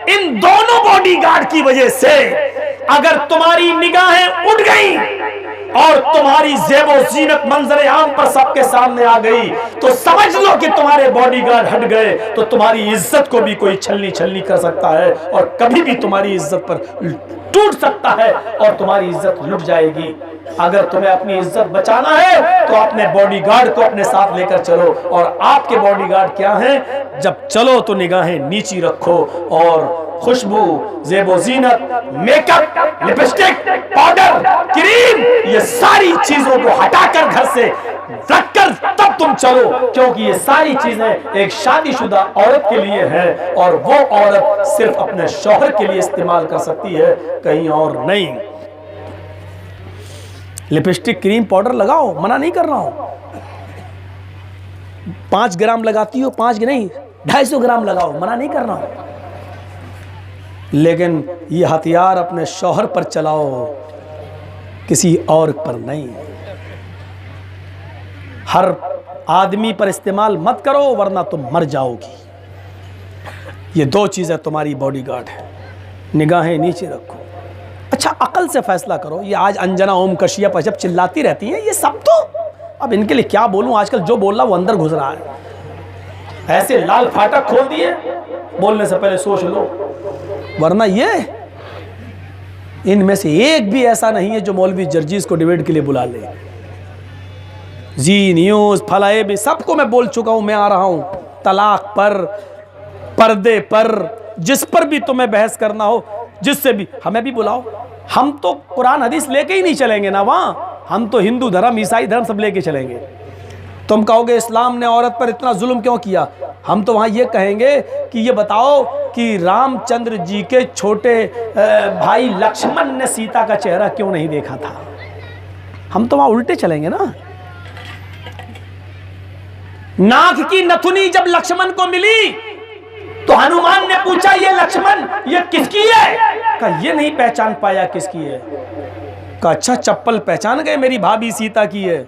इन दोनों बॉडीगार्ड की वजह से। अगर तुम्हारी निगाहें उठ गई और तुम्हारी ज़ेबो ज़ीनत मंजर आम पर सबके सामने आ गई तो समझ लो कि तुम्हारे बॉडीगार्ड हट गए। तो तुम्हारी इज्जत को भी कोई छलनी छलनी कर सकता है और कभी भी तुम्हारी इज्जत पर टूट सकता है और तुम्हारी इज्जत लुट जाएगी। अगर तुम्हें अपनी इज्जत बचाना है तो अपने बॉडीगार्ड को अपने साथ लेकर चलो। और आपके बॉडीगार्ड क्या हैं? जब चलो तो निगाहें नीची रखो और खुशबू, ज़ेबो ज़ीनत, मेकअप, लिपस्टिक, पाउडर, क्रीम, ये सारी चीजों को हटाकर घर से रखकर तब तुम चलो, क्योंकि ये सारी चीजें एक शादीशुदा औरत के लिए है और वो औरत सिर्फ अपने शौहर के लिए इस्तेमाल कर सकती है, कहीं और नहीं। लिपस्टिक, क्रीम, पाउडर लगाओ, मना नहीं कर रहा हूं। 5 ग्राम लगाती हो, 5 नहीं 250 ग्राम लगाओ, मना नहीं कर रहा हूं। लेकिन ये हथियार अपने शौहर पर चलाओ, किसी और पर नहीं। हर आदमी पर इस्तेमाल मत करो वरना तुम मर जाओगी। ये 2 चीज़ें तुम्हारी बॉडीगार्ड है। निगाहें नीचे रखो। अच्छा, अकल से फैसला करो। ये आज अंजना ओम कशिया पर जब चिल्लाती रहती हैं, ये सब तो अब इनके लिए क्या बोलूं, आजकल जो बोल रहा वो अंदर घुस रहा है। ऐसे लाल फाटक खोल दिए, बोलने से पहले सोच लो, वरना ये इनमें से एक भी ऐसा नहीं है जो मौलवी जर्जीस को डिबेट के लिए बुला ले। जी न्यूज़, फलाए भी, सबको मैं बोल चुका हूं। मैं आ रहा हूं तलाक पर, पर्दे पर, जिस पर भी तुम्हें बहस करना हो, जिससे भी हमें भी बुलाओ। हम तो कुरान हदीस लेके ही नहीं चलेंगे ना वहां, हम तो हिंदू धर्म, ईसाई धर्म सब लेके चलेंगे। तुम कहोगे इस्लाम ने औरत पर इतना जुल्म क्यों किया, हम तो वहाँ ये कहेंगे कि ये बताओ कि रामचंद्र जी के छोटे भाई लक्ष्मण ने सीता का चेहरा क्यों नहीं देखा था। हम तो वहाँ उल्टे चलेंगे ना। नाक की नथुनी जब लक्ष्मण को मिली तो हनुमान ने पूछा ये लक्ष्मण ये किसकी है? कहा ये नहीं पहचान पाया किसकी है। कहा अच्छा, चप्पल पहचान गए, मेरी भाभी सीता की है।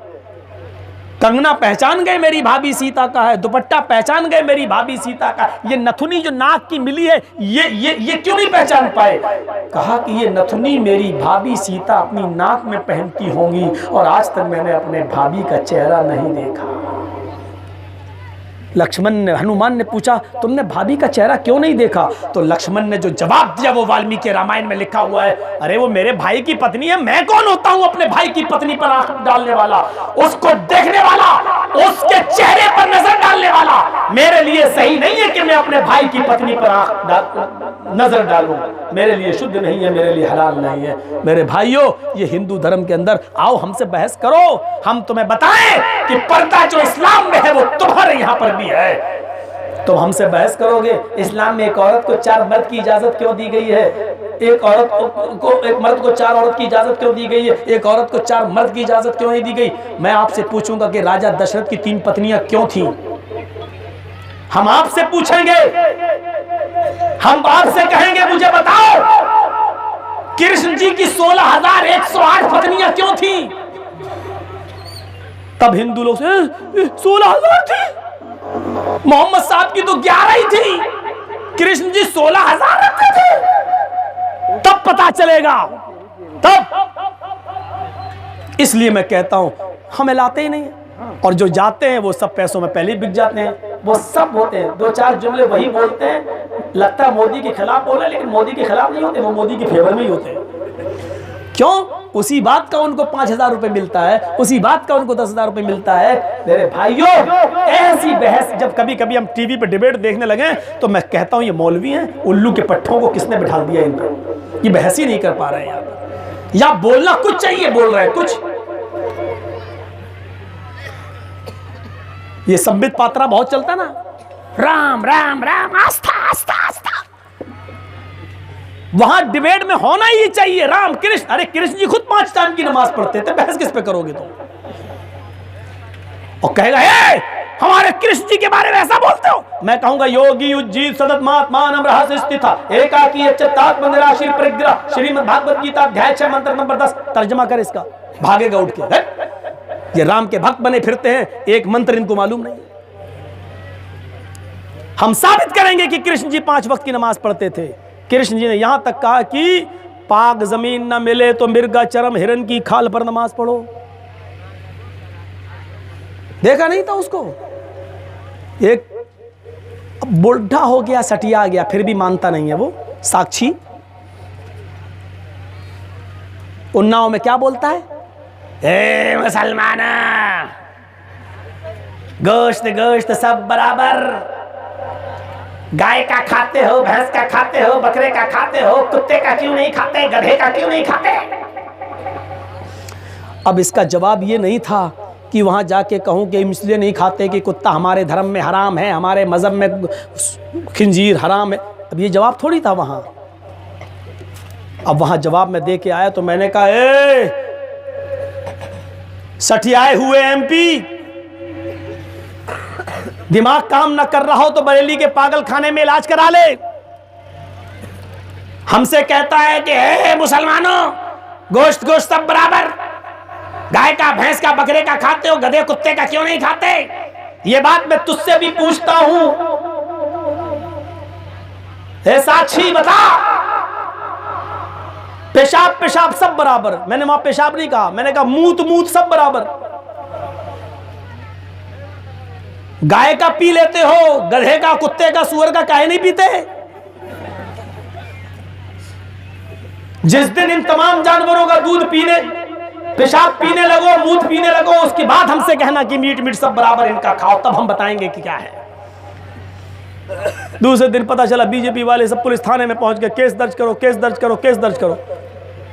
कंगना पहचान गए मेरी भाभी सीता का है, दुपट्टा पहचान गए मेरी भाभी सीता का, ये नथुनी जो नाक की मिली है ये क्यों नहीं पहचान पाए? कहा कि ये नथुनी मेरी भाभी सीता अपनी नाक में पहनती होंगी और आज तक मैंने अपने भाभी का चेहरा नहीं देखा। लक्ष्मण ने, हनुमान ने पूछा तुमने भाभी का चेहरा क्यों नहीं देखा? तो लक्ष्मण ने जो जवाब दिया वो वाल्मीकि रामायण में लिखा हुआ है, अरे वो मेरे भाई की पत्नी है, मैं कौन होता हूं अपने भाई की पत्नी पर आंख डालने वाला, उसको देखने वाला, उसके चेहरे पर नजर डालने वाला। मेरे लिए सही नहीं है कि मैं अपने भाई की पत्नी पर नजर डालूं, मेरे लिए शुद्ध नहीं है, मेरे लिए हलाल नहीं है। मेरे भाइयों, ये हिंदू धर्म के अंदर आओ हमसे बहस करो, हम तुम्हें बताएं कि पर्दा जो इस्लाम में है वो तुम्हारे यहां पर भी है। तो हमसे बहस करोगे इस्लाम में एक औरत को 4 मर्द की इजाजत क्यों दी गई है, एक मर्द को 4 औरत की इजाजत क्यों दी गई है, एक औरत को 4 मर्द की इजाजत क्यों नहीं दी गई? मैं आपसे पूछूंगा कि राजा दशरथ की 3 पत्नियां क्यों थीं? हम आपसे पूछेंगे, हम आपसे कहेंगे मुझे बताओ कृष्ण जी की 16,108 पत्नियां क्यों थीं? तब हिंदू लोग 16,000 थी, मोहम्मद साहब की तो 11 ही थी, कृष्ण जी 16,000 रखते थे। तब पता चलेगा, तब। इसलिए मैं कहता हूं हमें लाते ही नहीं, और जो जाते हैं वो सब पैसों में पहले ही बिक जाते हैं। वो सब होते हैं 2-4 जुमले वही बोलते हैं, लगता है मोदी के खिलाफ बोले, लेकिन मोदी के खिलाफ नहीं होते, वो मोदी के फेवर में ही होते हैं। क्यों? उसी बात का उनको 5,000 रुपए मिलता है, उसी बात का उनको 10,000 रुपए मिलता है। मेरे भाइयों, ऐसी बहस जब कभी कभी हम टीवी पे डिबेट देखने लगे तो मैं कहता हूं ये मौलवी हैं, उल्लू के पट्ठों को किसने बिठा दिया इन पर? ये बहस ही नहीं कर पा रहे हैं यहाँ पर, या बोलना कुछ चाहिए, बोल रहे हैं कुछ। ये संबित पात्रा बहुत चलता ना, राम राम राम, आस्था आस्था आस्था। वहां डिबेट में होना ही चाहिए राम कृष्ण। अरे कृष्ण जी खुद 5 टाइम की नमाज पढ़ते थे, बहस किस पे करोगे तुम? और कहेगा हमारे कृष्ण जी के बारे में ऐसा बोलते हो? मैं कहूंगा योगी उज्जीत सतत महात्मान रहस्य स्थित एकाकी चित्तात्म निराशीर परिग्रह, श्रीमद् भागवत गीता अध्याय 6 मंत्र नंबर 10। तर्जमा कर इसका, भागेगा उठ के। ये राम के भक्त बने फिरते हैं, एक मंत्र इनको मालूम नहीं। हम साबित करेंगे कि कृष्ण जी 5 वक्त की नमाज पढ़ते थे। कृष्ण जी ने यहां तक कहा कि पाक जमीन न मिले तो मिर्गा चरम हिरन की खाल पर नमाज पढ़ो। देखा नहीं था उसको? एक बुढ़ा हो गया, सटिया गया, फिर भी मानता नहीं है वो। साक्षी उन्नाव में क्या बोलता है? ए मुसलमाना, गोश्त गोश्त सब बराबर, गाय का खाते हो, भैंस का खाते हो, बकरे का खाते हो, कुत्ते का क्यों नहीं खाते, गधे का क्यों नहीं खाते? अब इसका जवाब ये नहीं था कि वहां जाके कहूं कि इसलिए नहीं खाते कि कुत्ता हमारे धर्म में हराम है, हमारे मजहब में खिंजीर हराम है। अब ये जवाब थोड़ी था वहां। अब वहां जवाब मैं दे के आया तो मैंने कहा सठियाए हुए एमपी, दिमाग काम न कर रहा हो तो बरेली के पागल खाने में इलाज करा ले। हमसे कहता है कि मुसलमानों, गोश्त गोश्त सब बराबर, गाय का भैंस का बकरे का खाते हो, गधे कुत्ते का क्यों नहीं खाते? ये बात मैं तुझसे भी पूछता हूं, हे साक्षी बता, पेशाब पेशाब सब बराबर? मैंने वहां पेशाब नहीं कहा, मैंने कहा मूत मूत सब बराबर। गाय का पी लेते हो, गधे का, कुत्ते का, सुअर का काहे नहीं पीते? जिस दिन इन तमाम जानवरों का दूध पीने, पेशाब पीने लगो, मूत पीने लगो, उसके बाद हमसे कहना कि मीट मीट सब बराबर इनका खाओ, तब हम बताएंगे कि क्या है। दूसरे दिन पता चला बीजेपी वाले सब पुलिस थाने में पहुंच गए, केस दर्ज करो, केस दर्ज करो, केस दर्ज करो।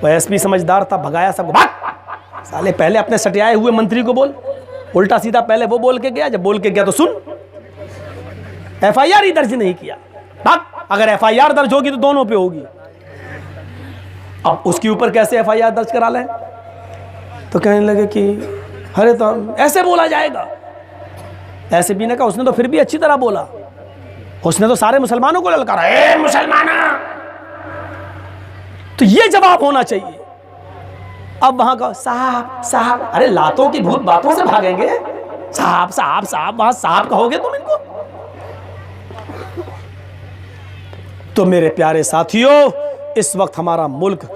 वो एसपी समझदार था, भगाया सबको। भाग साले, पहले अपने सटियाए हुए मंत्री को बोल। उल्टा सीधा पहले वो बोल के गया, जब बोल के गया तो सुन, एफआईआर ही दर्ज नहीं किया। भाग, अगर एफआईआर दर्ज होगी तो दोनों पे होगी। अब उसके ऊपर कैसे एफआईआर दर्ज करा लें? तो कहने लगे कि अरे तो ऐसे बोला जाएगा। ऐसे भी ने कहा, उसने तो फिर भी अच्छी तरह बोला, उसने तो सारे मुसलमानों को ललकारा, ए मुसलमाना। तो ये जवाब होना चाहिए। अब वहां का साहब साहब, अरे लातों की भूत बातों से भागेंगे। साहब साहब साहब, वहां साहब कहोगे तुम इनको? तो मेरे प्यारे साथियों, इस वक्त हमारा मुल्क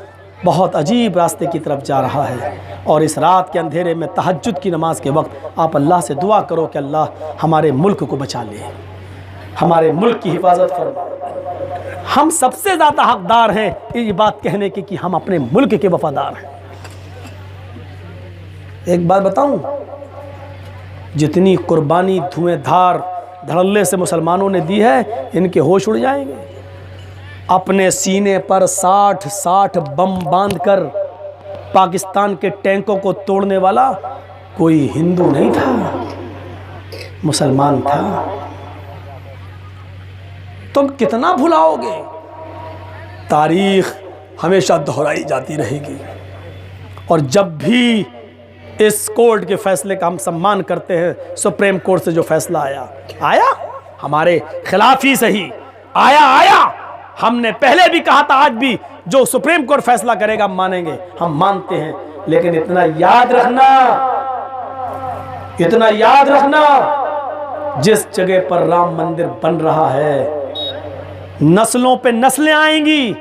बहुत अजीब रास्ते की तरफ जा रहा है, और इस रात के अंधेरे में तहज्जुद की नमाज के वक्त आप अल्लाह से दुआ करो कि अल्लाह हमारे मुल्क को बचा ले, हमारे मुल्क की हिफाजत फरमा। हम सबसे ज़्यादा हकदार हैं ये बात कहने की कि हम अपने मुल्क के वफादार हैं। एक बात बताऊं, जितनी कुर्बानी धुएंधार धड़ल्ले से मुसलमानों ने दी है, इनके होश उड़ जाएंगे। अपने सीने पर 60 बम बांधकर पाकिस्तान के टैंकों को तोड़ने वाला कोई हिंदू नहीं था, मुसलमान था। तुम कितना भुलाओगे? तारीख हमेशा दोहराई जाती रहेगी, और जब भी इस कोर्ट के फैसले का हम सम्मान करते हैं, सुप्रीम कोर्ट से जो फैसला आया हमारे खिलाफ ही सही, आया। हमने पहले भी कहा था, आज भी, जो सुप्रीम कोर्ट फैसला करेगा हम मानेंगे, हम मानते हैं। लेकिन इतना याद रखना, जिस जगह पर राम मंदिर बन रहा है, नस्लों पे नस्लें आएंगी।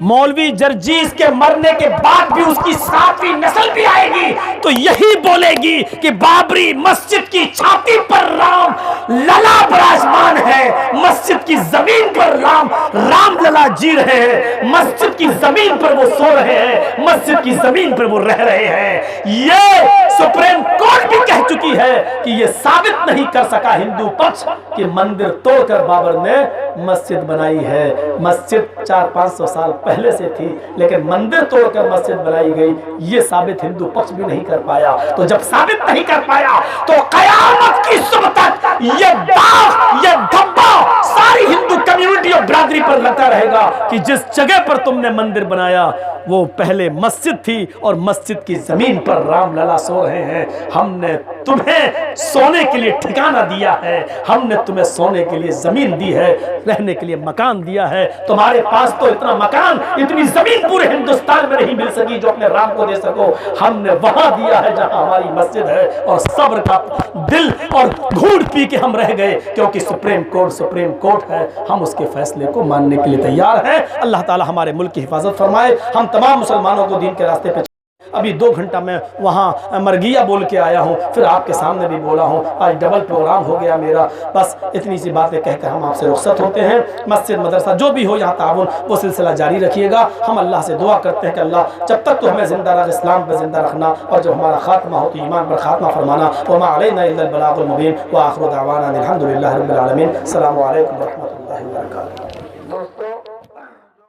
मौलवी जर्जीस के मरने के बाद भी उसकी 7वीं नस्ल भी आएगी, तो यही बोलेगी कि बाबरी मस्जिद की छाती पर राम लला विराजमान है, मस्जिद की जमीन पर राम लला जी रहे हैं, मस्जिद की जमीन पर वो सो रहे हैं, मस्जिद की जमीन पर वो रह रहे हैं। ये सुप्रीम कोर्ट भी कह चुकी है कि ये साबित नहीं कर सका हिंदू पक्ष कि मंदिर तोड़कर बाबर ने मस्जिद बनाई है। मस्जिद 400-500 साल पहले से थी, लेकिन मंदिर तोड़कर मस्जिद बनाई गई, ये साबित हिंदू पक्ष भी नहीं कर पाया। तो जब साबित नहीं कर पाया, तो कयामत की सुबह तक ये दाग, ये धब्बा सारी हिंदू कम्युनिटी और बिरादरी पर लगता रहेगा कि जिस जगह पर तुमने मंदिर बनाया वो पहले मस्जिद थी, और मस्जिद की जमीन पर राम लला सो रहे हैं। हमने तुम्हें सोने के लिए ठिकाना दिया है, हमने तुम्हें सोने के लिए जमीन दी है, रहने के लिए मकान दिया है। तुम्हारे पास तो इतना मकान, इतनी जमीन पूरे हिंदुस्तान में नहीं मिल सकी जो अपने राम को दे सको। हमने वहां दिया है जहां हमारी मस्जिद है, और सब्र का दिल और घूंट पी के हम रह गए, क्योंकि सुप्रीम कोर्ट है। हम उसके फैसले को मानने के लिए तैयार हैं। अल्लाह ताला हमारे मुल्क की हिफाजत फरमाए। हम तमाम मुसलमानों को दीन के रास्ते पे, अभी 2 घंटा मैं वहाँ मरगिया बोल के आया हूँ, फिर आपके सामने भी बोला हूँ। आज डबल प्रोग्राम हो गया मेरा। बस इतनी सी बातें कहकर हम आपसे रुखसत होते हैं। मस्जिद मदरसा जो भी हो, यहाँ ताउन वो सिलसिला जारी रखिएगा। हम अल्लाह से दुआ करते हैं कि अल्लाह जब तक तो हमें जिंदा रख, इस्लाम पर जिंदा रखना, और जब हमारा खात्मा हो तो ईमान पर खात्मा फरमाना। वमा अलैना इल्लल बलागुल मुबीन व आखिरु दावाना अनिल हम्दुलिल्लाहि रब्बिल आलमीन। अस्सलामु अलैकुम व रहमतुल्लाहि व बरकातुहू।